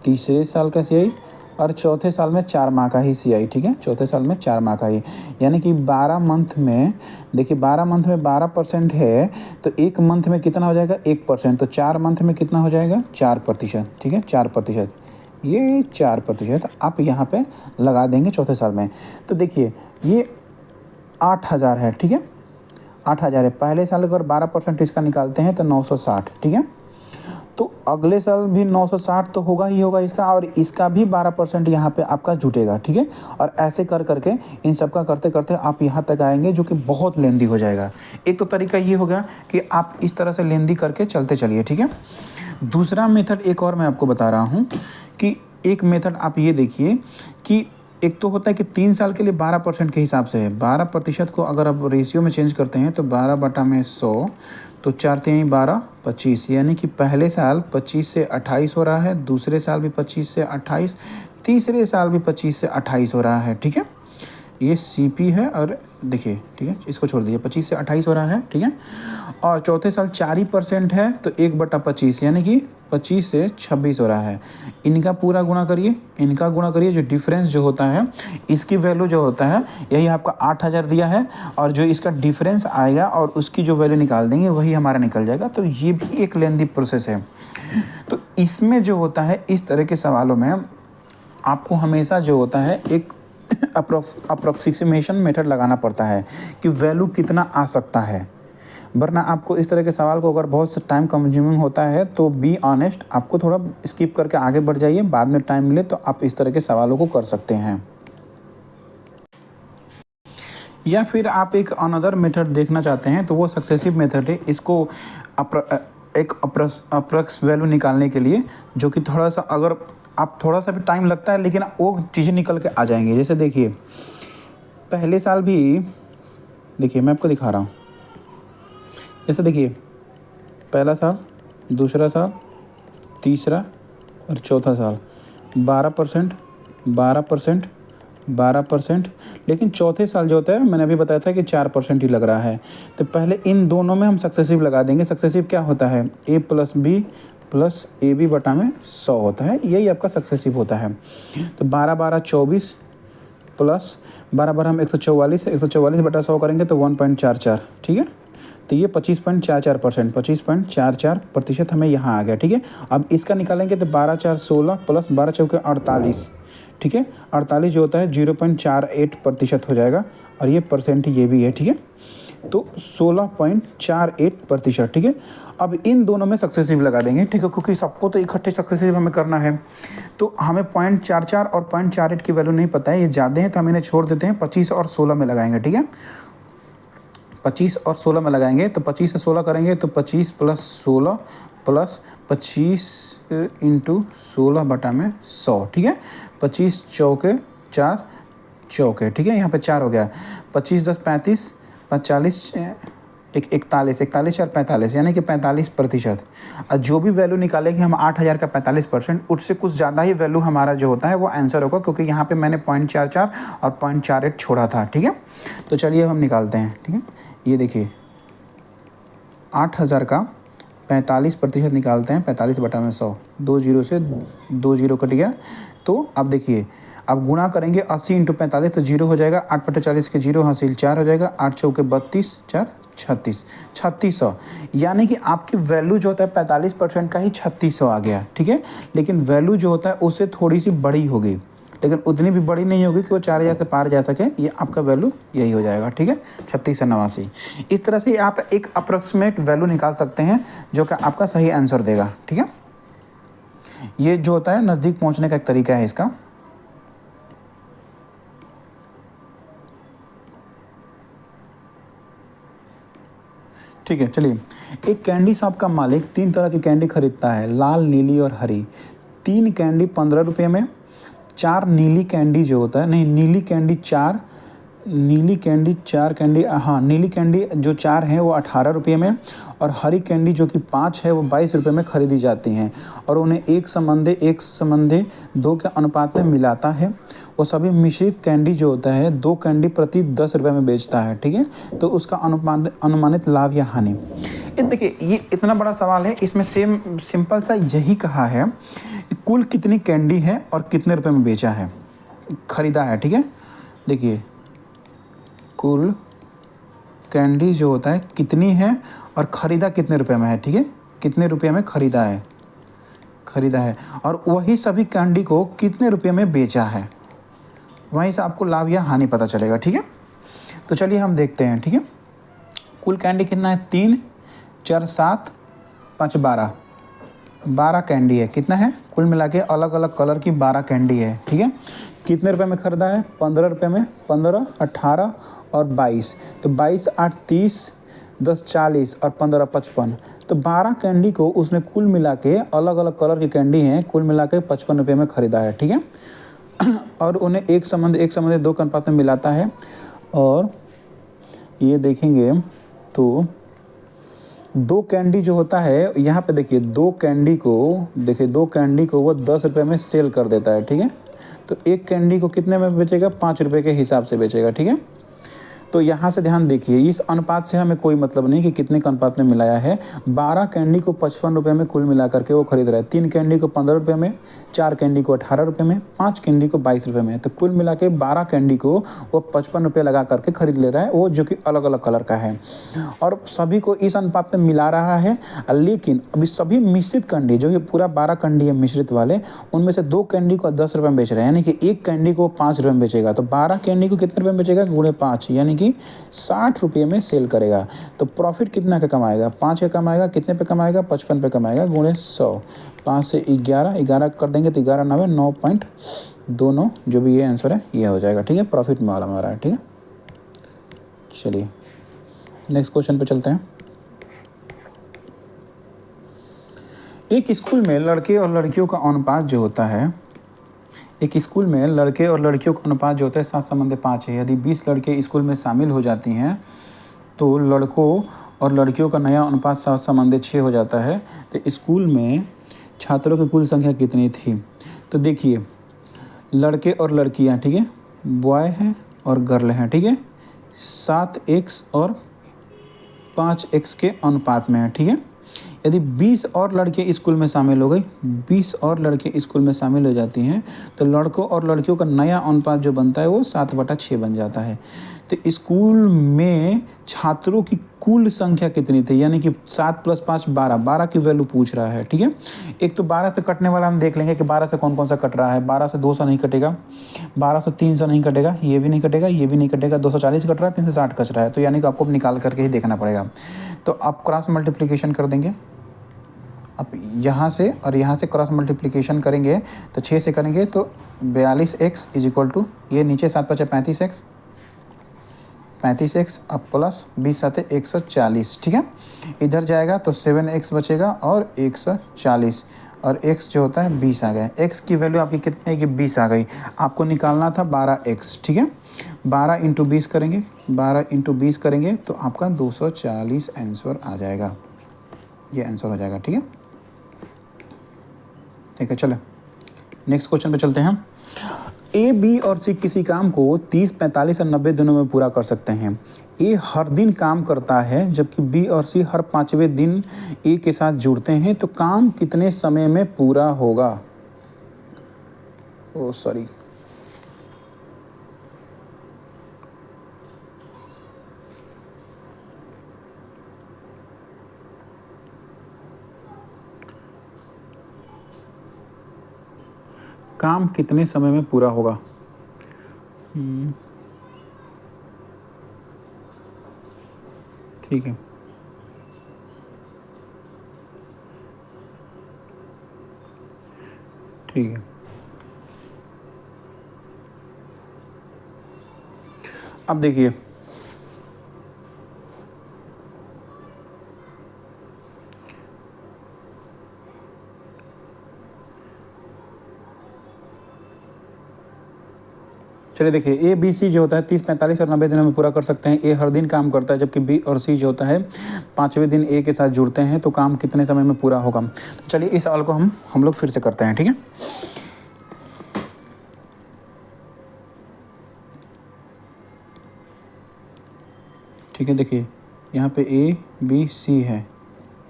तीसरे साल का सीआई और चौथे साल में 4 माह का ही सीआई। ठीक है, चौथे साल में 4 माह का ही, यानी कि 12 मंथ में, देखिए 12 मंथ में 12% है तो एक मंथ में कितना हो जाएगा 1%, तो 4 मंथ में कितना हो जाएगा 4%। ठीक है, 4%, ये 4% आप यहाँ पे लगा देंगे चौथे साल में। तो देखिए ये 8,000 है। ठीक है, 8,000 है। पहले साल अगर 12% इसका निकालते हैं तो 960। ठीक है, तो अगले साल भी 960 तो होगा ही होगा इसका, और इसका भी 12% यहाँ पे आपका जुटेगा। ठीक है, और ऐसे कर करके इन सब का करते करते आप यहाँ तक आएंगे जो कि बहुत लेंदी हो जाएगा। एक तो तरीका ये हो गया कि आप इस तरह से लेंदी करके चलते चलिए। ठीक है, दूसरा मेथड एक और मैं आपको बता रहा हूँ कि एक मेथड आप ये देखिए कि एक तो होता है कि 3 साल के लिए 12% के हिसाब से है। 12% को अगर आप रेशियो में चेंज करते हैं तो 12/100, तो 4×3 12, 25, यानी कि पहले साल 25 से 28 हो रहा है, दूसरे साल भी 25 से 28, तीसरे साल भी 25 से 28 हो रहा है। ठीक है, ये सीपी है और देखिए, ठीक है, इसको छोड़ दीजिए, 25 से 28 हो रहा है। ठीक है, और चौथे साल 4% है तो 1/25 यानी कि 25 से 26 हो रहा है। इनका पूरा गुणा करिए, इनका गुणा करिए, जो डिफरेंस जो होता है इसकी वैल्यू जो होता है यही आपका 8,000 दिया है, और जो इसका डिफरेंस आएगा और उसकी जो वैल्यू निकाल देंगे वही हमारा निकल जाएगा। तो ये भी एक लेंदी प्रोसेस है। तो इसमें जो होता है इस तरह के सवालों में आपको हमेशा जो होता है एक अप्रोक्सीमेशन मेथड लगाना पड़ता है कि वैल्यू कितना आ सकता है, वरना आपको इस तरह के सवाल को अगर बहुत टाइम कंज्यूमिंग होता है तो बी ऑनेस्ट, आपको थोड़ा स्किप करके आगे बढ़ जाइए, बाद में टाइम मिले तो आप इस तरह के सवालों को कर सकते हैं। या फिर आप एक अनदर मेथड देखना चाहते हैं तो वो सक्सेसिव मेथड है। इसको एक अप्रॉक्स वैल्यू निकालने के लिए, जो कि थोड़ा सा अगर आप थोड़ा सा भी टाइम लगता है लेकिन वो चीज़ें निकल के आ जाएंगी। जैसे देखिए पहले साल भी, देखिए मैं आपको दिखा रहा हूँ, जैसे देखिए पहला साल, दूसरा साल, तीसरा और चौथा साल 12%, 12%, 12%, लेकिन चौथे साल जो होता है मैंने अभी बताया था कि 4% ही लग रहा है। तो पहले इन दोनों में हम सक्सेसिव लगा देंगे। सक्सेसिव क्या होता है, A+B+AB/100 होता है, यही आपका सक्सेसिव होता है। तो 12/12 = 24 प्लस 12/12 हम 144 है, 144/100 करेंगे तो 1.44। ठीक है, तो ये 25.44%, 25.44% हमें यहाँ आ गया। ठीक है, अब इसका निकालेंगे तो 12×4 = 16 प्लस 12×4 = 48। ठीक है, 48 जो होता है 0.48% हो जाएगा, और ये परसेंट ये भी है। ठीक है, तो 16.48%। ठीक है, अब इन दोनों में सक्सेसिव लगा देंगे। ठीक है, क्योंकि सबको तो इकट्ठे सक्सेसिव हमें करना है, तो हमें 0.44 और 0.48 की वैल्यू नहीं पता है, ये ज़्यादा है तो हम इन्हें छोड़ देते हैं। 25 और 16 में लगाएंगे। ठीक है, 25 और 16 में लगाएंगे तो 25 से 16 करेंगे तो 25 + 16 प्लस 25 × 16/100। ठीक है, 25 चौके 4 चौके। ठीक है, यहाँ पे 4 हो गया, 25 × 10 = 35, 45 41, 41 और 45 यानी कि 45%। और जो भी वैल्यू निकालेंगे हम 8,000 का 45%, उससे कुछ ज़्यादा ही वैल्यू हमारा जो होता है वो आंसर होगा, क्योंकि यहाँ पे मैंने 0.44 और 0.48 छोड़ा था। ठीक है, तो चलिए हम निकालते हैं। ठीक है, ये देखिए 8,000 का 45% निकालते हैं, 45/100, 2 0 से 2 0 कट गया। तो अब देखिए, अब गुणा करेंगे 80 × 45 तो 0 हो जाएगा, 8/40 के 0 हासिल 4 हो जाएगा, 8 चौके 32, 4 36, 3600, यानी कि आपकी वैल्यू जो होता है 45% का ही 3600 आ गया। ठीक है, लेकिन वैल्यू जो होता है उससे थोड़ी सी बड़ी होगी, लेकिन उतनी भी बड़ी नहीं होगी कि वो 4,000 से पार जा सके, ये आपका वैल्यू यही हो जाएगा। ठीक है, 3689। इस तरह से आप एक अप्रोक्सीमेट वैल्यू निकाल सकते हैं जो कि आपका सही आंसर देगा। ठीक है, ये जो होता है नज़दीक पहुंचने का एक तरीका है इसका। ठीक है, चलिए, एक कैंडी शॉप का मालिक 3 तरह की कैंडी खरीदता है, लाल, नीली और हरी। 3 कैंडी 15 रुपये में, 4 नीली कैंडी जो होता है, नहीं, नीली कैंडी 4 नीली कैंडी 4 कैंडी, हाँ नीली कैंडी जो 4 हैं वो 18 रुपये में, और हरी कैंडी जो कि 5 है वो 22 रुपये में खरीदी जाती हैं, और उन्हें एक संबंधी 2 के अनुपात में मिलाता है। वो सभी मिश्रित कैंडी जो होता है 2 कैंडी प्रति 10 रुपये में बेचता है, ठीक है। तो उसका अनुमानित लाभ या हानि। देखिए ये इतना बड़ा सवाल है, इसमें सिंपल सा यही कहा है कुल कितनी कैंडी है और कितने रुपए में बेचा है, खरीदा है, ठीक है। देखिए कुल कैंडी जो होता है कितनी है और ख़रीदा कितने रुपए में है, ठीक है, कितने रुपये में ख़रीदा है, और वही सभी कैंडी को कितने रुपये में बेचा है, वहीं से आपको लाभ या हानि पता चलेगा, ठीक है। तो चलिए हम देखते हैं, ठीक है। कुल कैंडी कितना है, 3 4 7 5 12 कैंडी है, कितना है कुल मिला के अलग अलग कलर की 12 कैंडी है, ठीक है। कितने रुपए में ख़रीदा है, 15 रुपये में, 15 18 और 22, तो 22 8 30 10 40 और 15 55, तो 12 कैंडी को उसने कुल मिला के अलग अलग कलर की कैंडी हैं कुल मिला के 55 रुपये में ख़रीदा है, ठीक है। और उन्हें एक संबंध 2 के अनुपात में मिलाता है, और ये देखेंगे तो 2 कैंडी जो होता है यहाँ पे देखिए 2 कैंडी को वो 10 रुपये में सेल कर देता है, ठीक है। तो एक कैंडी को कितने में बेचेगा, 5 रुपये के हिसाब से बेचेगा, ठीक है। तो यहाँ से ध्यान देखिए, इस अनुपात से हमें कोई मतलब नहीं कि कितने का अनुपात में मिलाया है। 12 कैंडी को 55 रुपये में कुल मिला करके वो खरीद रहा है, 3 कैंडी को 15 रुपये में, 4 कैंडी को 18 रुपये में, 5 कैंडी को 22 रुपये में, तो कुल मिला के 12 कैंडी को वो 55 रुपये लगा करके खरीद ले रहा है, वो जो कि अलग अलग कलर का है, और सभी को इस अनुपात में मिला रहा है। लेकिन अभी सभी मिश्रित कैंडी जो कि पूरा 12 कैंडी है मिश्रित वाले, उनमें से 2 कैंडी को 10 रुपये में बेच रहे हैं, यानी कि एक कैंडी को 5 रुपये में बेचेगा, तो 12 कैंडी को कितने रुपये में बेचेगा, गुणे 5 यानी कि 60 रुपये में सेल करेगा। तो प्रॉफिट कितना का कमाएगा, 5 का कमाएगा, कितने पे कमाएगा, 55 पे कमाएगा, गुणे 100, 5 से 11 कर देंगे तो 11 9 9.29, जो भी ये आंसर है ये हो जाएगा, ठीक है। प्रॉफिट में वाला हमारा है, ठीक है। चलिए नेक्स्ट क्वेश्चन पे चलते हैं। एक स्कूल में लड़के और लड़कियों का अनुपात जो होता है, एक स्कूल में लड़के और लड़कियों का अनुपात जो होता है 7:5 है। यदि 20 लड़के स्कूल में शामिल हो जाती हैं तो लड़कों और लड़कियों का नया अनुपात 7:6 हो जाता है। तो स्कूल में छात्रों की कुल संख्या कितनी थी, तो देखिए लड़के और लड़कियां, ठीक है, बॉय हैं और गर्ल हैं, ठीक है, 7x और 5x के अनुपात में है, ठीक है। यदि 20 और लड़के स्कूल में शामिल हो गई, 20 और लड़के स्कूल में शामिल हो जाती हैं, तो लड़कों और लड़कियों का नया अनुपात जो बनता है वो 7/6 बन जाता है। तो स्कूल में छात्रों की कुल संख्या कितनी थी, यानी कि 7 + 5 12 की वैल्यू पूछ रहा है, ठीक है। एक तो 12 से कटने वाला हम देख लेंगे कि 12 से कौन कौन सा कट रहा है। 12 से 200 नहीं कटेगा, 12 से 300 नहीं कटेगा, ये भी नहीं कटेगा, ये भी नहीं कटेगा, 240 कट रहा है, 360 कट रहा है, तो यानी कि आपको निकाल करके ही देखना पड़ेगा। तो आप क्रॉस मल्टीप्लिकेशन कर देंगे, आप यहाँ से और यहाँ से क्रॉस मल्टीप्लिकेशन करेंगे तो 6 से करेंगे तो 42x = ये नीचे 7×5 35x अब प्लस 20 × 7 140, ठीक है। इधर जाएगा तो 7x बचेगा और 140, और x जो होता है 20 आ गया। x की वैल्यू आपकी कितनी है कि 20 आ गई। आपको निकालना था 12x, ठीक है। 12 × 20 करेंगे, 12 × 20 करेंगे तो आपका 240 आंसर आ जाएगा, ये आंसर हो जाएगा, ठीक है। ठीक है, चलो नेक्स्ट क्वेश्चन पे चलते हैं। ए, बी और सी किसी काम को 30, 45 और 90 दिनों में पूरा कर सकते हैं। ए हर दिन काम करता है जबकि बी और सी हर 5वें दिन ए के साथ जुड़ते हैं, तो काम कितने समय में पूरा होगा। ओ सॉरी, काम कितने समय में पूरा होगा। ठीक है, ठीक है। अब देखिए चलिए देखिए, ए बी सी जो होता है 30, 45 और 90 दिनों में पूरा कर सकते हैं। ए हर दिन काम करता है, जबकि बी और सी जो होता है 5वें दिन ए के साथ जुड़ते हैं, तो काम कितने समय में पूरा होगा। तो चलिए इस सवाल को हम लोग फिर से करते हैं, ठीक है। ठीक है, देखिए यहाँ पे ए बी सी है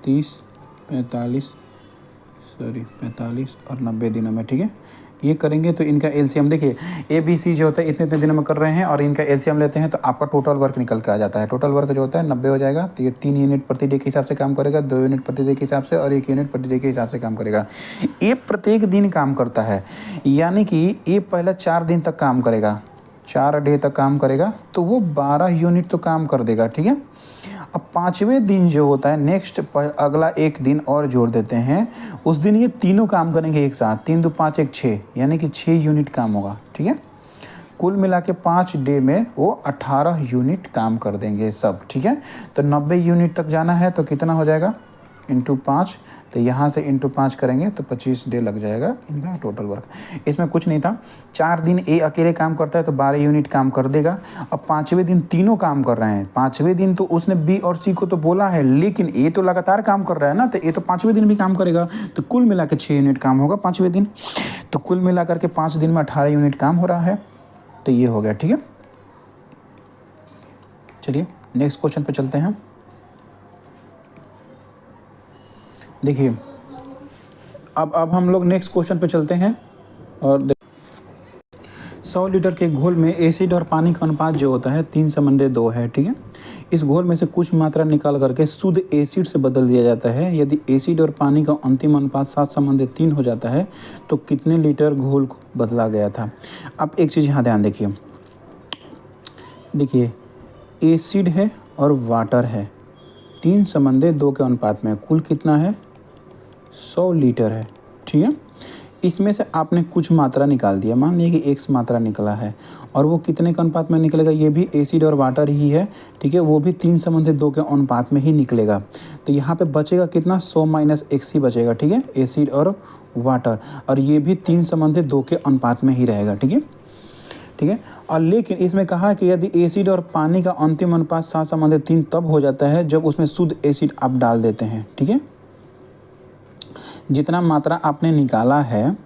30, 45 और 90 दिनों में, ठीक है। ये करेंगे तो इनका एलसीएम देखिए, ए बी सी जो होता है इतने इतने दिनों में कर रहे हैं और इनका एलसीएम लेते हैं तो आपका टोटल वर्क निकल के आ जाता है। टोटल वर्क जो होता है 90 हो जाएगा। तो ये 3 यूनिट प्रति डे के हिसाब से काम करेगा, 2 यूनिट प्रति डे के हिसाब से और 1 यूनिट प्रति डे के हिसाब से काम करेगा। ये प्रत्येक दिन काम करता है, यानी कि ये पहला 4 दिन तक काम करेगा, 4 डे तक काम करेगा, तो वो 12 यूनिट तो काम कर देगा, ठीक है। अब 5वें दिन जो होता है नेक्स्ट अगला एक दिन और जोड़ देते हैं, उस दिन ये तीनों काम करेंगे एक साथ, 3 2 5 1 6, यानी कि 6 यूनिट काम होगा, ठीक है। कुल मिला के 5 डे में वो 18 यूनिट काम कर देंगे सब, ठीक है। तो 90 यूनिट तक जाना है तो कितना हो जाएगा, इंटू 5, तो यहाँ से इंटू 5 करेंगे तो 25 डे लग जाएगा इनका टोटल वर्क। इसमें कुछ नहीं था, 4 दिन ए अकेले काम करता है तो 12 यूनिट काम कर देगा। अब 5वें दिन तीनों काम कर रहे हैं। 5वें दिन तो उसने बी और सी को तो बोला है, लेकिन ए तो लगातार काम कर रहा है ना, तो ए तो 5वें दिन भी काम करेगा, तो कुल मिला के 6 यूनिट काम होगा 5वें दिन। तो कुल मिला करके 5 दिन में 18 यूनिट काम हो रहा है, तो ये हो गया, ठीक है। चलिए नेक्स्ट क्वेश्चन पे चलते हैं। देखिए अब हम लोग नेक्स्ट क्वेश्चन पे चलते हैं और 100 लीटर के घोल में एसिड और पानी का अनुपात जो होता है 3:2 है, ठीक है। इस घोल में से कुछ मात्रा निकाल करके शुद्ध एसिड से बदल दिया जाता है। यदि एसिड और पानी का अंतिम अनुपात 7:3 हो जाता है तो कितने लीटर घोल को बदला गया था। अब एक चीज़ यहाँ ध्यान देखिए, एसिड है और वाटर है, 3:2 के अनुपात में, कुल कितना है 100 लीटर है, ठीक है। इसमें से आपने कुछ मात्रा निकाल दिया, मान लीजिए कि x मात्रा निकला है, और वो कितने के अनुपात में निकलेगा, ये भी एसिड और वाटर ही है, ठीक है। वो भी 3:2 के अनुपात में ही निकलेगा। तो यहाँ पे बचेगा कितना, 100 - x ही बचेगा, ठीक है, एसिड और वाटर, और ये भी 3:2 के अनुपात में ही रहेगा, ठीक है, ठीक है। और लेकिन इसमें कहा कि यदि एसिड और पानी का अंतिम अनुपात 7:3 तब हो जाता है जब उसमें शुद्ध एसिड आप डाल देते हैं, ठीक है। जितना मात्रा आपने निकाला है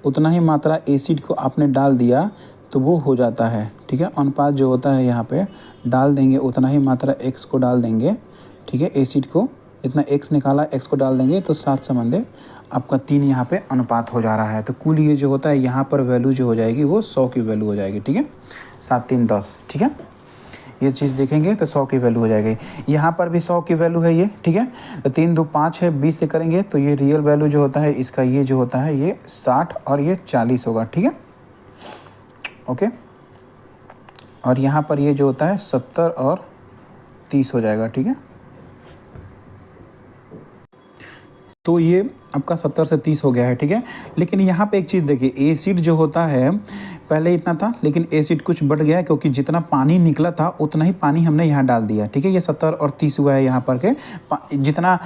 उतना ही मात्रा एसिड को आपने डाल दिया तो वो हो जाता है, ठीक है। अनुपात जो होता है यहाँ पे डाल देंगे उतना ही मात्रा x को डाल देंगे, ठीक है। एसिड को इतना x निकाला, x को डाल देंगे तो 7:3 आपका 3 यहाँ पे अनुपात हो जा रहा है। तो कुल ये जो होता है यहाँ पर वैल्यू जो हो जाएगी वो 100 की वैल्यू हो जाएगी, ठीक है, 7 3 10, ठीक है। ये चीज़ देखेंगे तो 100 की वैल्यू हो जाएगी। यहाँ पर भी 100 की वैल्यू है ये, ठीक है। तो 3 2 5 है, 20 से करेंगे तो ये रियल वैल्यू जो होता है इसका, ये जो होता है ये 60 और ये 40 होगा, ठीक है, ओके। और यहाँ पर ये जो होता है 70 और 30 हो जाएगा, ठीक है। तो ये आपका 70 से 30 हो गया है, ठीक है। लेकिन यहाँ पे एक चीज़ देखिए, एसिड जो होता है पहले इतना था, लेकिन एसिड कुछ बढ़ गया है क्योंकि जितना पानी निकला था उतना ही पानी हमने यहाँ डाल दिया, ठीक है। ये 70 और 30 हुआ है यहाँ पर के जितना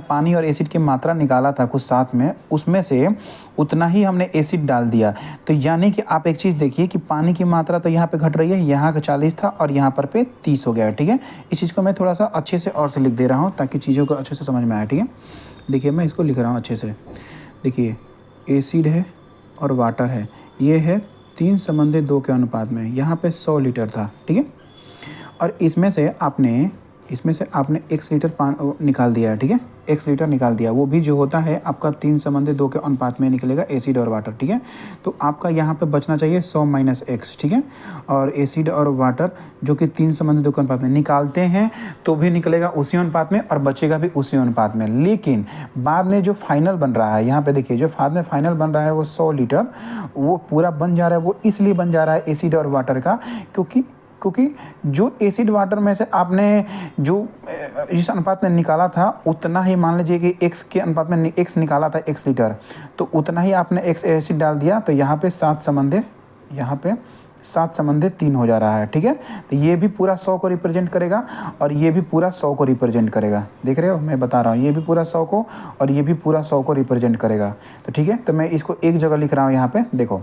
पानी और एसिड की मात्रा निकाला था कुछ साथ में, उसमें से उतना ही हमने एसिड डाल दिया। तो यानी कि आप एक चीज़ देखिए कि पानी की मात्रा तो यहाँ पर घट रही है, यहाँ का 40 था और यहाँ पर पे 30 हो गया है, ठीक है। इस चीज़ को मैं थोड़ा सा अच्छे से और से लिख दे रहा हूँ ताकि चीज़ों को अच्छे से समझ में आए, ठीक है। देखिए मैं इसको लिख रहा हूँ अच्छे से, देखिए एसिड है और वाटर है, ये है 3:2 के अनुपात में, यहाँ पे 100 लीटर था, ठीक है। और इसमें से आपने x लीटर पानी निकाल दिया है, ठीक है, x लीटर निकाल दिया, वो भी जो होता है आपका 3:2 के अनुपात में निकलेगा एसिड और वाटर, ठीक है। तो आपका यहाँ पे बचना चाहिए 100 - x, ठीक है। और एसिड और वाटर जो कि 3:2 के अनुपात में निकालते हैं तो भी निकलेगा उसी अनुपात में और बचेगा भी उसी अनुपात में। लेकिन बाद में जो फाइनल बन रहा है, यहाँ पे देखिए जो बाद में फाइनल बन रहा है वो 100 लीटर वो पूरा बन जा रहा है। वो इसलिए बन जा रहा है एसिड और वाटर का क्योंकि जो एसिड वाटर में से आपने जो जिस अनुपात में निकाला था उतना ही, मान लीजिए कि x के अनुपात में x निकाला था x लीटर, तो उतना ही आपने x एसिड डाल दिया, तो यहाँ पे 7:3 हो जा रहा है, ठीक है। तो ये भी पूरा 100 को रिप्रेजेंट करेगा और ये भी पूरा 100 को रिप्रेजेंट करेगा, देख रहे हो मैं बता रहा हूँ, ये भी पूरा 100 को और ये भी पूरा 100 को रिप्रेजेंट करेगा। तो ठीक है, तो मैं इसको एक जगह लिख रहा हूँ यहाँ पे, देखो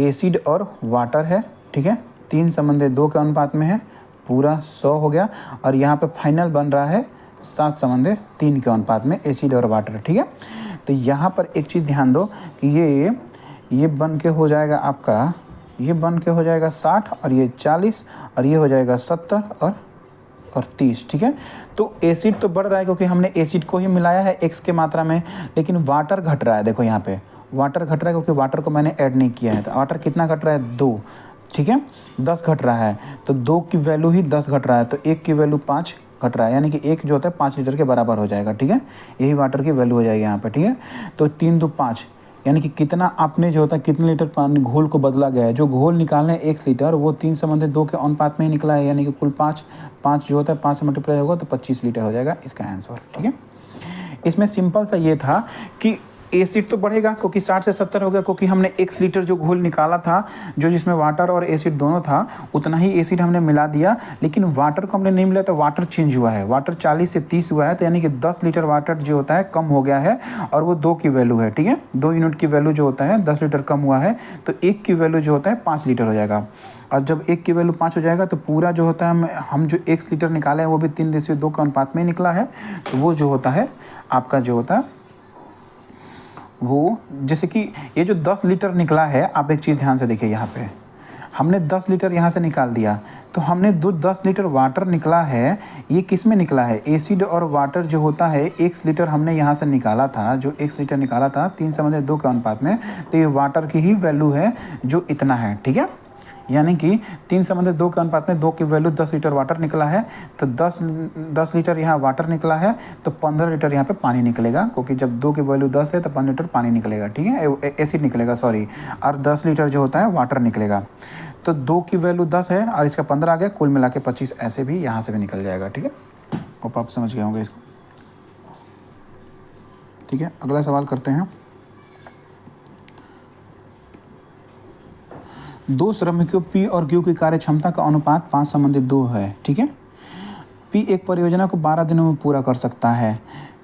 एसिड और वाटर है, ठीक है, 3:2 के अनुपात में है, पूरा 100 हो गया। और यहाँ पे फाइनल बन रहा है 7:3 के अनुपात में एसिड और वाटर, ठीक है। तो यहाँ पर एक चीज़ ध्यान दो कि ये बन के हो जाएगा आपका, ये बन के हो जाएगा 60 और ये 40 और ये हो जाएगा 70 और 30, ठीक है। तो एसिड तो बढ़ रहा है क्योंकि हमने एसिड को ही मिलाया है x के मात्रा में, लेकिन वाटर घट रहा है। देखो यहाँ पे वाटर घट रहा है क्योंकि वाटर को मैंने ऐड नहीं किया है। तो वाटर कितना घट रहा है? 2, ठीक है, 10 घट रहा है। तो 2 की वैल्यू ही 10 घट रहा है, तो 1 की वैल्यू 5 घट रहा है, यानी कि 1 जो होता है 5 लीटर के बराबर हो जाएगा, ठीक है। यही वाटर की वैल्यू हो जाएगी यहाँ पे, ठीक है। तो 3 2 5, यानी कि कितना आपने जो होता है कितने लीटर पानी घोल को बदला गया है। जो घोल निकालने 1 लीटर वो 3:2 के अनुपात में ही निकला है, यानी कि कुल 5 जो होता है 5 से मल्टीप्लाई होगा तो 25 लीटर हो जाएगा इसका आंसर, ठीक है। इसमें सिंपल सा ये था कि एसिड तो बढ़ेगा क्योंकि 60 से 70 हो गया, क्योंकि हमने 1 लीटर जो घोल निकाला था, जो जिसमें वाटर और एसिड दोनों था, उतना ही एसिड हमने मिला दिया। लेकिन वाटर को हमने नहीं मिलाया तो वाटर चेंज हुआ है, वाटर 40 से 30 हुआ है, तो यानी कि 10 लीटर वाटर जो होता है कम हो गया है। और वो 2 की वैल्यू है, ठीक है, 2 यूनिट की वैल्यू जो होता है 10 लीटर कम हुआ है, तो 1 की वैल्यू जो होता है 5 लीटर हो जाएगा। और जब 1 की वैल्यू 5 हो जाएगा तो पूरा जो होता है हम जो 1 लीटर निकाले हैं वो भी 3:2 के अनुपात में निकला है। तो वो जो होता है आपका जो होता है वो, जैसे कि ये जो 10 लीटर निकला है, आप एक चीज़ ध्यान से देखिए, यहाँ पे हमने 10 लीटर यहाँ से निकाल दिया, तो हमने 10 लीटर वाटर निकला है, ये किस में निकला है? एसिड और वाटर जो होता है 1 लीटर हमने यहाँ से निकाला था, जो 1 लीटर निकाला था 3:2 के अनुपात में, तो ये वाटर की ही वैल्यू है जो इतना है, ठीक है। यानी कि 3:2 के अनुपात में 2 की वैल्यू 10 लीटर वाटर निकला है, तो 10 लीटर यहाँ वाटर निकला है, तो 15 लीटर यहाँ पे पानी निकलेगा, क्योंकि जब 2 की वैल्यू 10 है तो 5 लीटर पानी निकलेगा, ठीक है, एसिड निकलेगा, सॉरी, और 10 लीटर जो होता है वाटर निकलेगा। तो 2 की वैल्यू 10 है और इसका 15 आ गया, कुल मिला के 25 ऐसे भी यहाँ से भी निकल जाएगा, ठीक है। होप आप समझ गए होंगे इसको, ठीक है। अगला सवाल करते हैं। 2 श्रमिकों P और Q की कार्य क्षमता का अनुपात 5:2 है, ठीक है। P एक परियोजना को 12 दिनों में पूरा कर सकता है।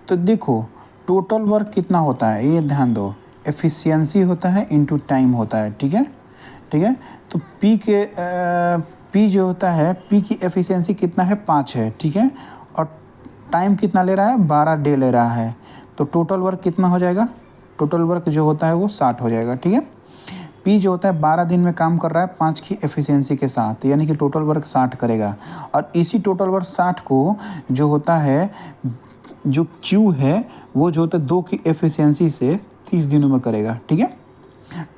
तो देखो टोटल वर्क कितना होता है, ये ध्यान दो, एफिशिएंसी होता है इनटू टाइम होता है, ठीक है, ठीक है। तो P जो होता है, P की एफिशिएंसी कितना है? 5 है, ठीक है, और टाइम कितना ले रहा है? 12 डे ले रहा है। तो टोटल वर्क कितना हो जाएगा? टोटल वर्क जो होता है वो 60 हो जाएगा, ठीक है। P जो होता है 12 दिन में काम कर रहा है 5 की एफिशिएंसी के साथ, यानी कि टोटल वर्क 60 करेगा। और इसी टोटल वर्क 60 को जो होता है, जो Q है वो जो होता है 2 की एफिशिएंसी से 30 दिनों में करेगा, ठीक है।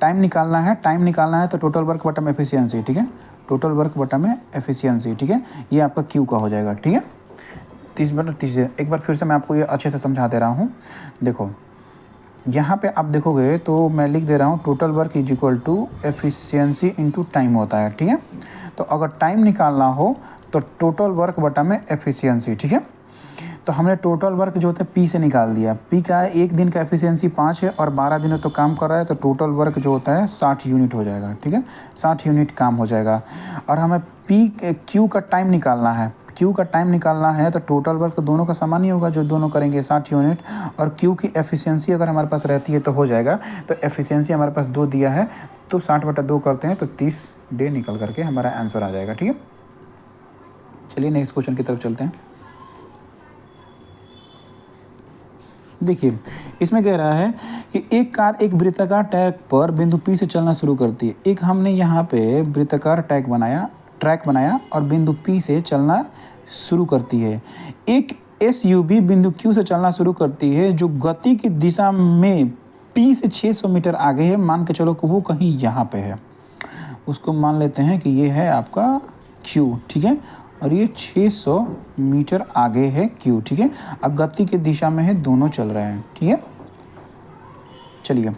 टाइम निकालना है तो टोटल वर्क बटा में एफिशिएंसी, ठीक है, टोटल वर्क बटा में एफिशिएंसी, ठीक है, ये आपका Q का हो जाएगा, ठीक है। 30/30। एक बार फिर से मैं आपको ये अच्छे से समझा दे रहा हूँ। देखो यहाँ पे आप देखोगे तो मैं लिख दे रहा हूँ total work is equal to efficiency into time होता है, ठीक है। तो अगर टाइम निकालना हो तो टोटल वर्क बटा में एफिशिएंसी, ठीक है। तो हमने टोटल वर्क जो होता है P से निकाल दिया। P का है 1 दिन का एफिशिएंसी 5 है और 12 दिनों तो काम कर रहा है, तो टोटल वर्क जो होता है 60 यूनिट हो जाएगा, ठीक है, 60 यूनिट काम हो जाएगा। और हमें Q का टाइम निकालना है, Q का टाइम निकालना है तो टोटल वर्क तो दोनों का समान ही होगा, जो दोनों करेंगे 60 यूनिट, और Q की एफिशिएंसी अगर हमारे पास रहती है तो हो जाएगा। तो एफिशिएंसी हमारे पास 2 दिया है, तो 60/2 करते हैं तो 30 डे निकल करके हमारा आंसर आ जाएगा, ठीक है। चलिए नेक्स्ट क्वेश्चन की तरफ चलते हैं। देखिए इसमें कह रहा है कि एक कार एक वृत्ताकार ट्रैक पर बिंदु P से चलना शुरू करती है। एक हमने यहाँ पे वृत्ताकार ट्रैक बनाया और बिंदु P से चलना शुरू करती है। एक SUV बिंदु Q से चलना शुरू करती है जो गति की दिशा में P से 600 मीटर आगे है। मान के चलो कि वो कहीं यहाँ पे है, उसको मान लेते हैं कि ये है आपका Q, ठीक है, और ये 600 मीटर आगे है Q, ठीक है। अब गति की दिशा में है, दोनों चल रहे हैं, ठीक है। चलिए,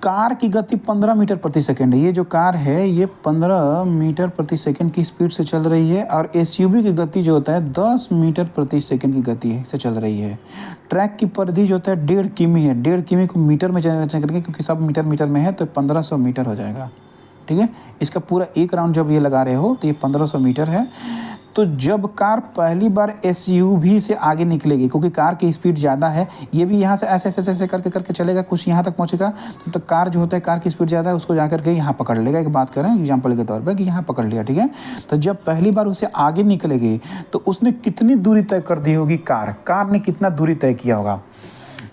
कार की गति 15 मीटर प्रति सेकंड है। ये जो कार है ये 15 मीटर प्रति सेकंड की स्पीड से चल रही है, और SUV की गति जो होता है 10 मीटर प्रति सेकंड की गति से चल रही है। ट्रैक की परिधि जो होता है 1.5 किमी है। 1.5 किमी को मीटर में जनरेट करके, क्योंकि सब मीटर में है, तो 1500 मीटर हो जाएगा, ठीक है। इसका पूरा एक राउंड जब ये लगा रहे हो तो ये 1500 मीटर है। तो जब कार पहली बार एसयूवी से आगे निकलेगी, क्योंकि कार की स्पीड ज़्यादा है, ये भी यहाँ से ऐसे ऐसे ऐसे करके करके चलेगा, कुछ यहाँ तक पहुँचेगा, तो कार जो होता है, कार की स्पीड ज़्यादा है, उसको जा करके यहाँ पकड़ लेगा। एक बात करें एग्जाम्पल के तौर पर कि यहाँ पकड़ लिया, ठीक है। तो जब पहली बार उसे आगे निकलेगी तो उसने कितनी दूरी तय कर दी होगी, कार ने कितना दूरी तय किया होगा।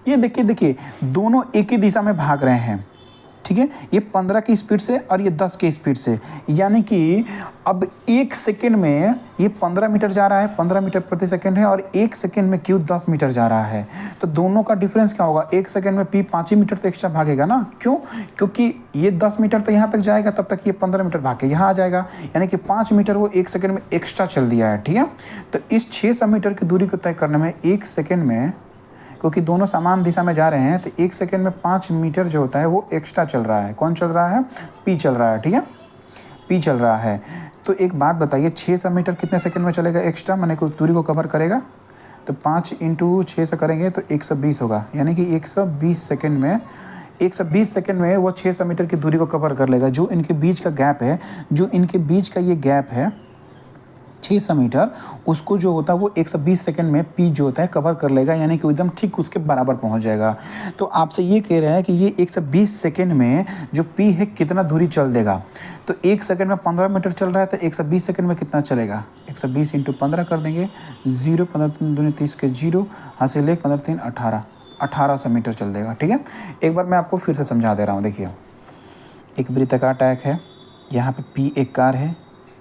ये देखिए दोनों एक ही दिशा में भाग रहे हैं, ठीक है। ये 15 की स्पीड से और ये 10 की स्पीड से, यानी कि अब 1 सेकेंड में ये 15 मीटर जा रहा है, 15 मीटर प्रति सेकेंड है, और 1 सेकेंड में क्यू 10 मीटर जा रहा है। तो दोनों का डिफरेंस क्या होगा, 1 सेकेंड में पी 5 ही मीटर तो एक्स्ट्रा भागेगा ना। क्यों? क्योंकि ये 10 मीटर तो यहाँ तक जाएगा, तब तक ये 15 मीटर भाग के यहाँ आ जाएगा, यानी कि 5 मीटर वो 1 सेकेंड में एक्स्ट्रा चल दिया है, ठीक है। तो इस 600 मीटर की दूरी को तय करने में 1 सेकेंड में, क्योंकि दोनों समान दिशा में जा रहे हैं, तो 1 सेकेंड में 5 मीटर जो होता है वो एक्स्ट्रा चल रहा है। कौन चल रहा है? पी चल रहा है, ठीक है, पी चल रहा है। तो एक बात बताइए, 600 मीटर कितने सेकेंड में चलेगा एक्स्ट्रा, मैंने कुछ दूरी को कवर करेगा? तो 5 × 6 से करेंगे तो 120 होगा, यानी कि 120 सेकेंड में, 120 सेकेंड में वो 600 मीटर की दूरी को कवर कर लेगा। जो इनके बीच का गैप है, जो इनके बीच का ये गैप है 600 मीटर, उसको जो होता है वो 120 सेकंड में पी जो होता है कवर कर लेगा, यानी कि एकदम ठीक उसके बराबर पहुंच जाएगा। तो आपसे ये कह रहा है कि ये 120 सेकंड में जो पी है कितना दूरी चल देगा। तो 1 सेकंड में 15 मीटर चल रहा है, तो 120 सेकंड में कितना चलेगा? 120 × 15 कर देंगे, 0 15 3 दूनी 30 के 0 हासिल 1 15 3 18, 1800 मीटर चल देगा, ठीक है। एक बार मैं आपको फिर से समझा दे रहा हूँ। देखिए, एक वृत्ताकार ट्रैक है, यहाँ पे पी एक कार है,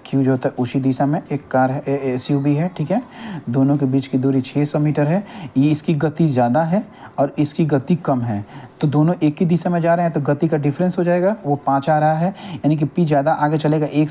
क्यू जो होता है उसी दिशा में एक कार है, एसयूवी है, ठीक है। दोनों के बीच की दूरी 600 मीटर है। ये इसकी गति ज़्यादा है और इसकी गति कम है, तो दोनों एक ही दिशा में जा रहे हैं, तो गति का डिफरेंस हो जाएगा, वो 5 आ रहा है, यानी कि पी ज़्यादा आगे चलेगा। 1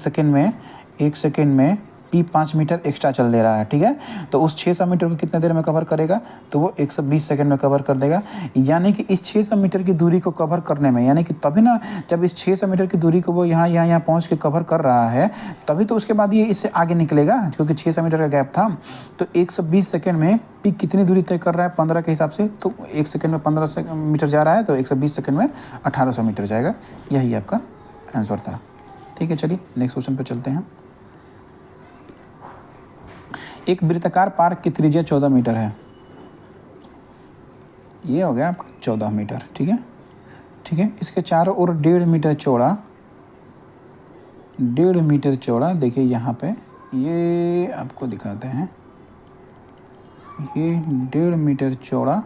सेकेंड में पी 5 मीटर एक्स्ट्रा चल दे रहा है, ठीक है। तो उस 600 मीटर को कितने देर में कवर करेगा? तो वो 120 सेकंड में कवर कर देगा। यानी कि इस 600 मीटर की दूरी को कवर करने में, यानी कि तभी ना, जब इस 600 मीटर की दूरी को वो यहाँ पहुँच के कवर कर रहा है, तभी तो उसके बाद ये इससे आगे निकलेगा, क्योंकि 600 मीटर का गैप था। तो 120 सेकेंड में पी कितनी दूरी तय कर रहा है 15 के हिसाब से? तो 1 सेकेंड में 15 मीटर जा रहा है, तो 120 सेकेंड में 1800 मीटर जाएगा। यही आपका आंसर था, ठीक है। चलिए नेक्स्ट क्वेश्चन पर चलते हैं। एक वृत्ताकार पार्क की त्रिज्या 14 मीटर है। ये हो गया आपका 14 मीटर, ठीक है, ठीक है। इसके चारों ओर 1.5 मीटर चौड़ा, 1.5 मीटर चौड़ा, देखिए यहाँ पे ये आपको दिखाते हैं, ये 1.5 मीटर चौड़ा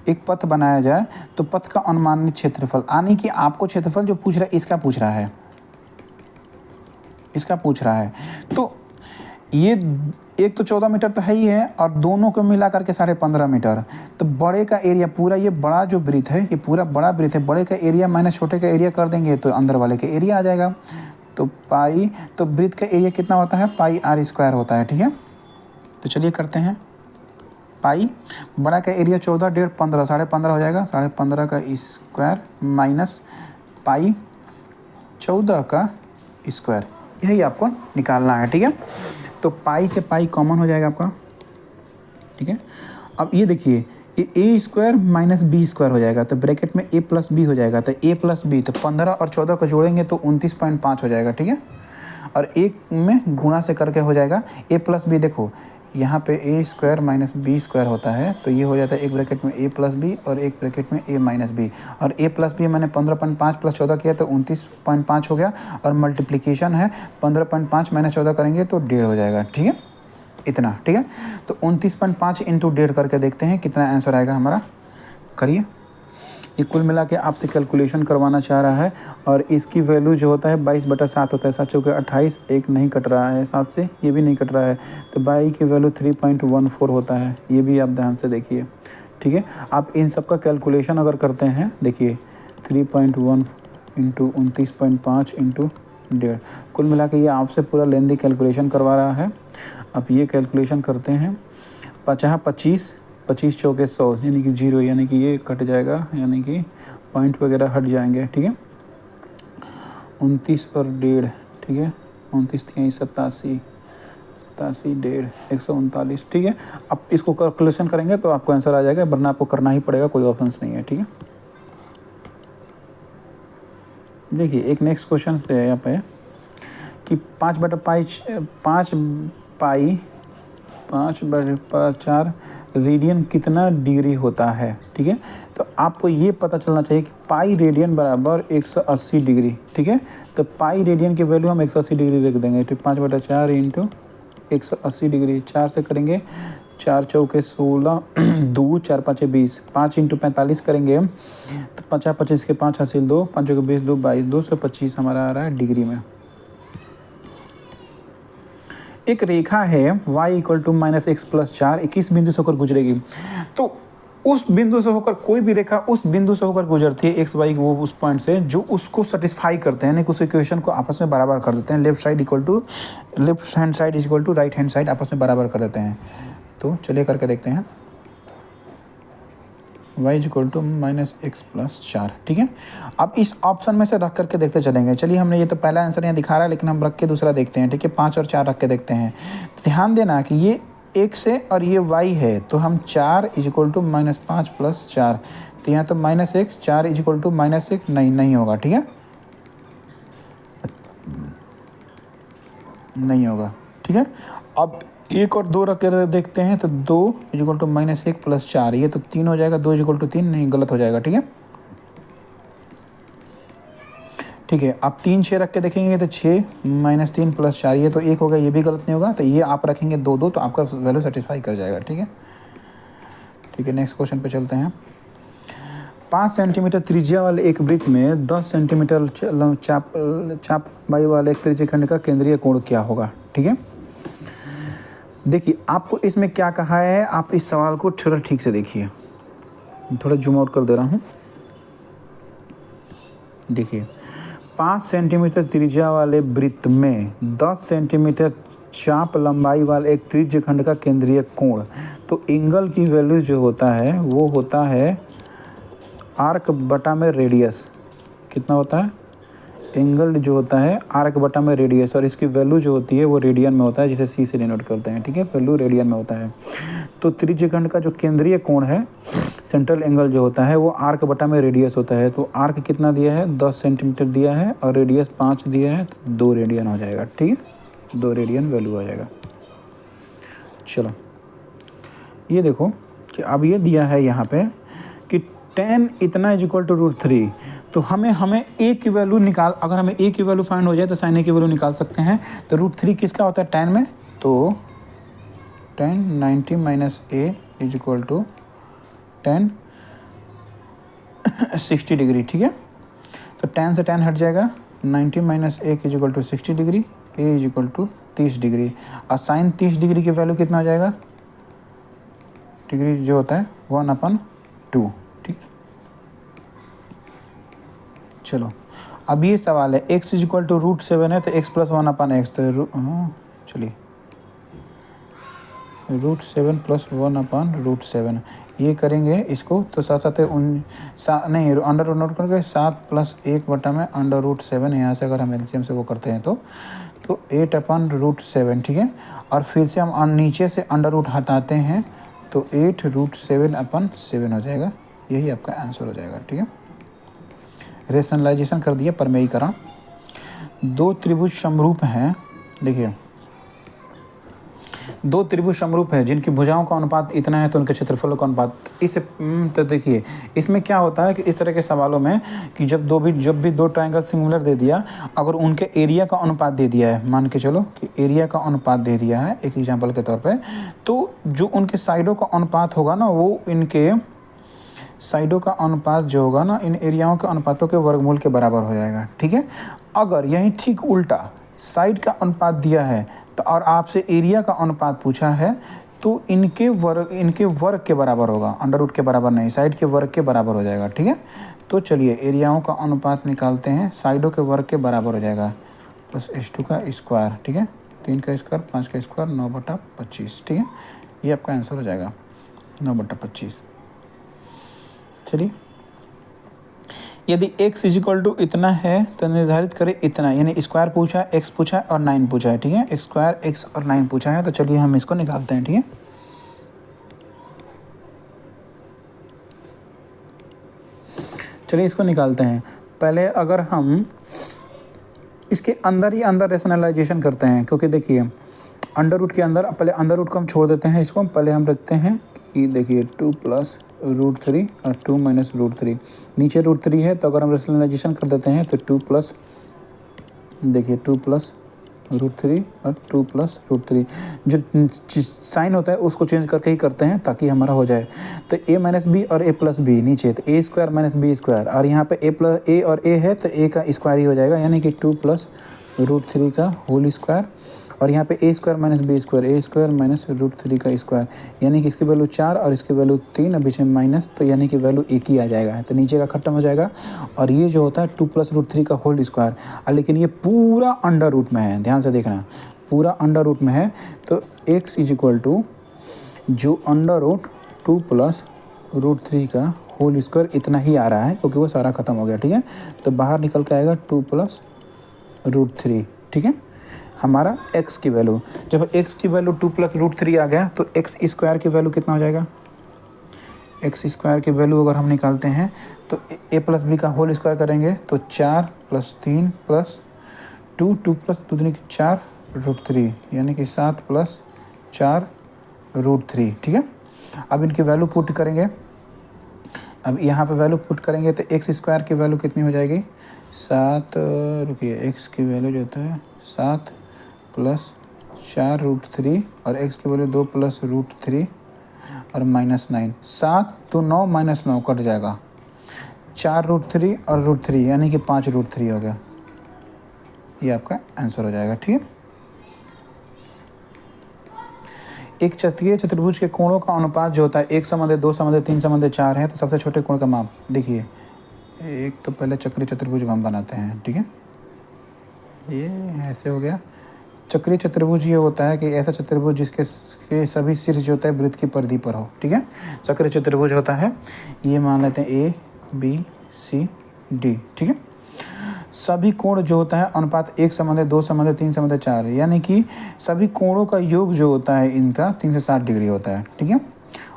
एक पथ बनाया जाए, तो पथ का अनुमानित क्षेत्रफल, यानी कि आपको क्षेत्रफल जो पूछ रहा है इसका पूछ रहा है, इसका पूछ रहा है। तो ये एक तो 14 मीटर तो है ही है, और दोनों को मिला करके 15.5 मीटर। तो बड़े का एरिया पूरा, ये बड़ा जो वृत्त है, ये पूरा बड़ा वृत्त है, बड़े का एरिया माइनस छोटे का एरिया कर देंगे तो अंदर वाले का एरिया आ जाएगा। तो पाई, तो वृत्त का एरिया कितना होता है? पाई r² होता है, ठीक है। तो चलिए करते हैं। पाई बड़ा का एरिया 14, 1.5 15, 15.5 हो जाएगा, 15.5 का स्क्वायर माइनस पाई 14 का स्क्वायर, यही आपको निकालना है, ठीक है। तो पाई से पाई कॉमन हो जाएगा आपका, ठीक है। अब ये देखिए, ये a² माइनस b² हो जाएगा, तो ब्रैकेट में a + b हो जाएगा, तो a + b, तो 15 और 14 को जोड़ेंगे तो 29.5 हो जाएगा, ठीक है। और एक में गुणा से करके हो जाएगा a + b। देखो यहाँ पे a² माइनस b² होता है, तो ये हो जाता है एक ब्रैकेट में a + b और एक ब्रैकेट में a माइनस b, और a + b मैंने 15.5 + 14 किया तो 29.5 हो गया, और मल्टीप्लिकेशन है 15.5 - 14 करेंगे तो 1.5 हो जाएगा, ठीक है, इतना, ठीक है। तो 29.5 × 1.5 करके देखते हैं कितना आंसर आएगा हमारा। करिए, ये कुल मिला के आपसे कैलकुलेशन करवाना चाह रहा है, और इसकी वैल्यू जो होता है 22/7 होता है, 7 चौके 28, एक नहीं कट रहा है 7 से, ये भी नहीं कट रहा है, तो बाई की वैल्यू 3.14 होता है, ये भी आप ध्यान से देखिए, ठीक है। आप इन सब का कैलकुलेशन अगर करते हैं, देखिए 3.1 × 29.5 × 1.5, कुल मिला के ये आपसे पूरा लेंदी कैलकुलेशन करवा रहा है। अब ये कैलकुलेशन करते हैं, 25 चौके 100, यानी कि 0, यानी कि ये कट जाएगा, यानी कि पॉइंट वगैरह हट जाएंगे, ठीक है। 29 और 1.5, ठीक है, 29 × 87, 1.5, 139, ठीक है। अब इसको कैलकुलेशन करेंगे तो आपको आंसर आ जाएगा, वरना आपको करना ही पड़ेगा, कोई ऑप्शंस नहीं है, ठीक है। देखिए एक नेक्स्ट क्वेश्चन है यहाँ पे कि 5/5 पाई 5/4 रेडियन कितना डिग्री होता है, ठीक है। तो आपको ये पता चलना चाहिए कि पाई रेडियन बराबर 180 डिग्री, ठीक है। तो पाई रेडियन की वैल्यू हम 180 डिग्री रख देंगे, तो 5/4 इंटू 180 डिग्री, 4 से करेंगे, 4 चौके 16, 2 4 5 20, 5 इंटू 45 करेंगे तो 50 25 के 5 हासिल 2, 5 के 20 2 22, 225 हमारा आ रहा है डिग्री में। एक रेखा है y इक्वल टू -x+4 21 बिंदु से होकर गुजरेगी। तो उस बिंदु से होकर कोई भी रेखा उस बिंदु से होकर गुजरती है एक्स वाई वो उस पॉइंट से जो उसको सेटिस्फाई करते हैं, यानी उस इक्वेशन को आपस में बराबर कर देते हैं। Left hand side is equal to right hand side आपस में बराबर कर देते हैं। तो चलिए करके देखते हैं। y is equal to -x+4, ठीक है। अब इस ऑप्शन में से रख करके देखते चलेंगे। चलिए हमने ये तो पहला आंसर यहाँ दिखा रहा है, लेकिन हम रख के दूसरा देखते हैं, ठीक है। 5 और 4 रख के देखते हैं। तो ध्यान देना कि ये x है और ये y है, तो हम 4 इज इक्वल टू -5+4, तो यहाँ तो -x, 4 इज इक्वल टू -1 नहीं होगा, ठीक है, नहीं होगा, ठीक है। अब 1 और 2 रख कर देखते हैं, तो 2 इज इक्वल टू -1+4, ये तो 3 हो जाएगा, 2 इज इक्वल टू 3 नहीं, गलत हो जाएगा, ठीक है, ठीक है। अब 3 6 रख के देखेंगे तो 6 -3+4, ये तो 1 होगा, ये भी गलत नहीं होगा, तो ये आप रखेंगे 2 2, तो आपका वैल्यू सेटिस्फाई कर जाएगा, ठीक है, ठीक है। नेक्स्ट क्वेश्चन पे चलते हैं। 5 सेंटीमीटर त्रिज्या वाले एक वृत्त में 10 सेंटीमीटर चाप लंबाई वाले एक त्रिज्य खंड का केंद्रीय कोण क्या होगा, ठीक है। देखिए आपको इसमें क्या कहा है, आप इस सवाल को थोड़ा ठीक से देखिए, थोड़ा जूम आउट कर दे रहा हूँ। देखिए 5 सेंटीमीटर त्रिज्या वाले वृत्त में 10 सेंटीमीटर चाप लंबाई वाले एक त्रिज्य खंड का केंद्रीय कोण, तो एंगल की वैल्यू जो होता है वो होता है आर्क बटा में रेडियस। कितना होता है एंगल जो होता है आर्क बटा में रेडियस, और इसकी वैल्यू जो होती है वो रेडियन में होता है, जिसे सी से डिनोट करते हैं, ठीक है, वैल्यू रेडियन में होता है। तो त्रिज्य खंड का जो केंद्रीय कोण है, सेंट्रल एंगल जो होता है वो आर्क बटा में रेडियस होता है। तो आर्क कितना दिया है 10 सेंटीमीटर दिया है और रेडियस 5 दिया है, तो 2 रेडियन हो जाएगा, ठीक है, 2 रेडियन वैल्यू हो जाएगा। चलो ये देखो कि अब ये दिया है यहाँ पे कि tan इतना इज इक्वल टू √3, तो हमें a की वैल्यू निकाल, अगर हमें a की वैल्यू फाइंड हो जाए तो sin a की वैल्यू निकाल सकते हैं। तो √3 किसका होता है tan में, तो tan 90 minus a is equal to tan 60 degree, ठीक है। तो tan से tan हट जाएगा, 90 minus a is equal to 60 degree, a is equal to 30 degree, और sin 30 डिग्री की वैल्यू कितना हो जाएगा, डिग्री जो होता है 1/2, ठीक है। चलो अब ये सवाल है x इज इक्वल टू √7 है, तो x + 1/x, तो चलिए √7 + 1/√7 ये करेंगे इसको, तो साथ साथ नहीं अंडर नोट करके 7 + 1/√7, यहाँ से अगर हम एलसीएम से वो करते हैं तो 8/√7, ठीक है। और फिर से हम नीचे से अंडर रूट हटाते हैं तो 8√7/7 हो जाएगा, यही आपका आंसर हो जाएगा, ठीक है। रेशनलाइजेशन कर दिया, परमेयीकरण। 2 त्रिभुज समरूप हैं, देखिए 2 त्रिभुज समरूप है जिनकी भुजाओं का अनुपात इतना है तो उनके क्षेत्रफलों का अनुपात इसे, तो देखिए इसमें क्या होता है कि इस तरह के सवालों में कि जब भी दो ट्रायंगल सिमिलर दे दिया, अगर उनके एरिया का अनुपात दे दिया है, मान के चलो कि एरिया का अनुपात दे दिया है एक एग्जाम्पल के तौर पर, तो जो उनके साइडों का अनुपात होगा ना, वो इनके साइडों का अनुपात जो होगा ना, इन एरियाओं के अनुपातों के वर्गमूल के बराबर हो जाएगा, ठीक है। अगर यही ठीक उल्टा साइड का अनुपात दिया है तो और आपसे एरिया का अनुपात पूछा है, तो इनके वर्ग के बराबर होगा, अंडर रूट के बराबर नहीं, साइड के वर्ग के बराबर हो जाएगा, ठीक है। तो चलिए एरियाओं का अनुपात निकालते हैं, साइडों के वर्ग के बराबर हो जाएगा, प्लस h2 का स्क्वायर, ठीक है, 3 का स्क्वायर 5 का स्क्वायर 9/25, ठीक है, ये आपका आंसर हो जाएगा 9/25। चलिए यदि x इज इक्वल टू इतना है तो निर्धारित करें इतना, यानी स्क्वायर पूछा है, x पूछा है और 9 पूछा है, ठीक है, x स्क्वायर x और 9 पूछा है। तो चलिए हम इसको निकालते हैं, ठीक है। चलिए इसको निकालते हैं। पहले अगर हम इसके अंदर ही अंदर रेशनलाइजेशन करते हैं, क्योंकि देखिए अंडर रूट के अंदर पहले अंडर रूट को हम छोड़ देते हैं, इसको पहले हम रखते हैं कि देखिए 2 प्लस रूट 3 और 2 माइनस रूट 3, नीचे रूट 3 है तो अगर हम रेशनलाइजेशन कर देते हैं तो 2 प्लस, देखिए 2 प्लस रूट 3 और 2 प्लस रूट 3, जो साइन होता है उसको चेंज करके ही करते हैं ताकि हमारा हो जाए। तो a माइनस बी और a प्लस बी नीचे, तो a square minus B square, और यहाँ पे a और a है तो a का स्क्वायर ही हो जाएगा, यानी कि 2 प्लस रूट 3 का होल स्क्वायर, और यहाँ पे a square minus B square, a square minus root 3 का स्क्वायर, यानी कि इसकी वैल्यू 4 और इसकी वैल्यू 3 और बीच में माइनस, तो यानी कि वैल्यू एक ही आ जाएगा, तो नीचे का खत्म हो जाएगा। और ये जो होता है 2 प्लस रूट 3 का होल स्क्वायर, लेकिन ये पूरा अंडर रूट में है, ध्यान से देखना, पूरा अंडर रूट में है, तो x इज इक्वल टू जो अंडर रूट 2 प्लस रूट 3 का होल स्क्वायर इतना ही आ रहा है, क्योंकि वो सारा खत्म हो गया, ठीक है। तो बाहर निकल के आएगा 2 प्लस रूट 3, ठीक है, हमारा x की वैल्यू। जब x की वैल्यू 2 प्लस रूट 3 आ गया तो x स्क्वायर की वैल्यू कितना हो जाएगा, x स्क्वायर की वैल्यू अगर हम निकालते हैं तो a प्लस बी का होल स्क्वायर करेंगे तो 4 प्लस 3 प्लस 2, 2 प्लस 2 दूनी 4 रूट 3, यानी कि 7 प्लस 4 रूट 3, ठीक है। अब इनकी वैल्यू पुट करेंगे, अब यहाँ पे वैल्यू पुट करेंगे तो एक्स स्क्वायर की वैल्यू कितनी हो जाएगी, 7, रुकिए, एक्स की वैल्यू जो होता है 7 प्लस 4 रूट 3 और एक्स की वैल्यू 2 प्लस रूट 3 और माइनस 9, 7 तो 9 माइनस 9 कट जाएगा, 4 रूट 3 और रूट 3 यानी कि 5 रूट 3 हो गया, ये आपका आंसर हो जाएगा, ठीक है। एक चतुर्भुज चतुर्भुज के कोणों का अनुपात जो होता है 1 संबंधित 2 संबंधित 3 संबंधित 4 है, तो सबसे छोटे कोण का माप देखिए, एक तो पहले चक्रीय चतुर्भुज हम बनाते हैं, ठीक है, ये ऐसे हो गया। चक्रीय चतुर्भुज ये होता है कि ऐसा चतुर्भुज जिसके सभी शीर्ष जो होता है वृत्त की परिधि पर हो, ठीक है, चक्रीय चतुर्भुज होता है। ये मान लेते हैं A B C D, ठीक है। सभी कोण जो होता है अनुपात 1 संबंधित 2 संबंधित 3 संबंधित 4, यानी कि सभी कोणों का योग जो होता है इनका 360 डिग्री होता है, ठीक है।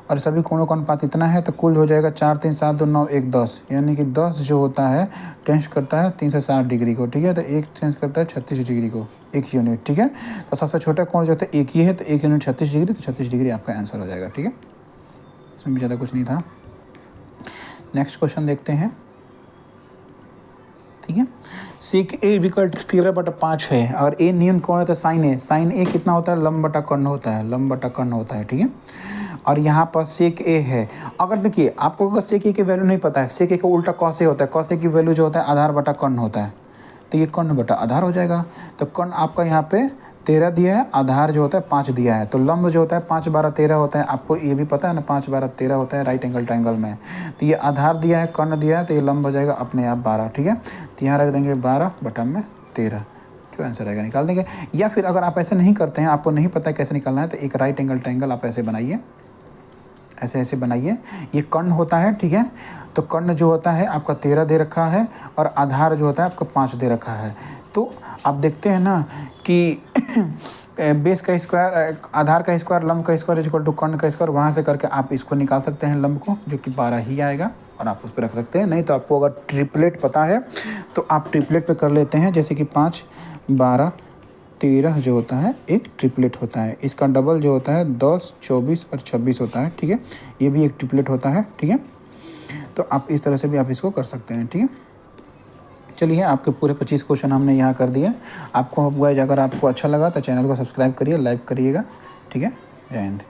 और सभी कोणों का अनुपात इतना है तो कुल हो जाएगा 4 3 7 2 9 1 10, यानी कि 10 जो होता है टेंस करता है 360 डिग्री को, ठीक है। तो एक टेंस करता है 36 डिग्री को, एक यूनिट, ठीक है। तो सबसे छोटा कोण जो होता है एक ही है, तो एक यूनिट 36 डिग्री, तो 36 डिग्री आपका आंसर हो जाएगा, ठीक है। इसमें भी ज़्यादा कुछ नहीं था। नेक्स्ट क्वेश्चन देखते हैं, ठीक है। सेक ए विकल्प स्क्वायर बटा 5 है और ए न्यून कोण है तो साइन ए, साइन ए कितना होता है, लंब बटा कर्ण होता है, लंब बटा कर्ण होता है, ठीक है। और यहाँ पर सेक ए है, अगर देखिए आपको अगर सेक ए की वैल्यू नहीं पता है, सेक ए का उल्टा कॉस ए होता है, कॉस ए की वैल्यू जो होता है आधार बटा कर्ण होता है, तो ये कर्ण बटा आधार हो जाएगा। तो कर्ण आपका यहाँ पे 13 दिया है, आधार जो होता है 5 दिया है, तो लंब जो होता है 5 12 13 होता है, आपको ये भी पता है ना, 5 12 13 होता है राइट एंगल ट्रायंगल में। तो ये आधार दिया है, कर्ण दिया है, तो ये लंब हो जाएगा अपने आप 12, ठीक है। तो यहाँ रख देंगे 12 बटा में 13, जो आंसर आएगा निकाल देंगे। या फिर अगर आप ऐसे नहीं करते हैं, आपको नहीं पता है कैसे निकालना है, तो एक राइट एंगल ट्रायंगल आप ऐसे बनाइए, ऐसे ऐसे बनाइए, ये कर्ण होता है, ठीक है। तो कर्ण जो होता है आपका 13 दे रखा है और आधार जो होता है आपका 5 दे रखा है। तो आप देखते हैं ना कि बेस का स्क्वायर, आधार का स्क्वायर, लंब का स्क्वायर इक्वल टू कर्ण का स्क्वायर, वहाँ से करके आप इसको निकाल सकते हैं लंब को, जो कि 12 ही आएगा, और आप उस पर रख सकते हैं। नहीं तो आपको अगर ट्रिपलेट पता है तो आप ट्रिपलेट पे कर लेते हैं, जैसे कि 5 12 13 जो होता है एक ट्रिपलेट होता है, इसका डबल जो होता है 10 24 और 26 होता है, ठीक है। ये भी एक ट्रिपलेट होता है, ठीक है। तो आप इस तरह से भी आप इसको कर सकते हैं, ठीक है। चलिए, आपके पूरे 25 क्वेश्चन हमने यहाँ कर दिए। आपको अगर आपको अच्छा लगा तो चैनल को सब्सक्राइब करिए, लाइक करिएगा, ठीक है। जय हिंद।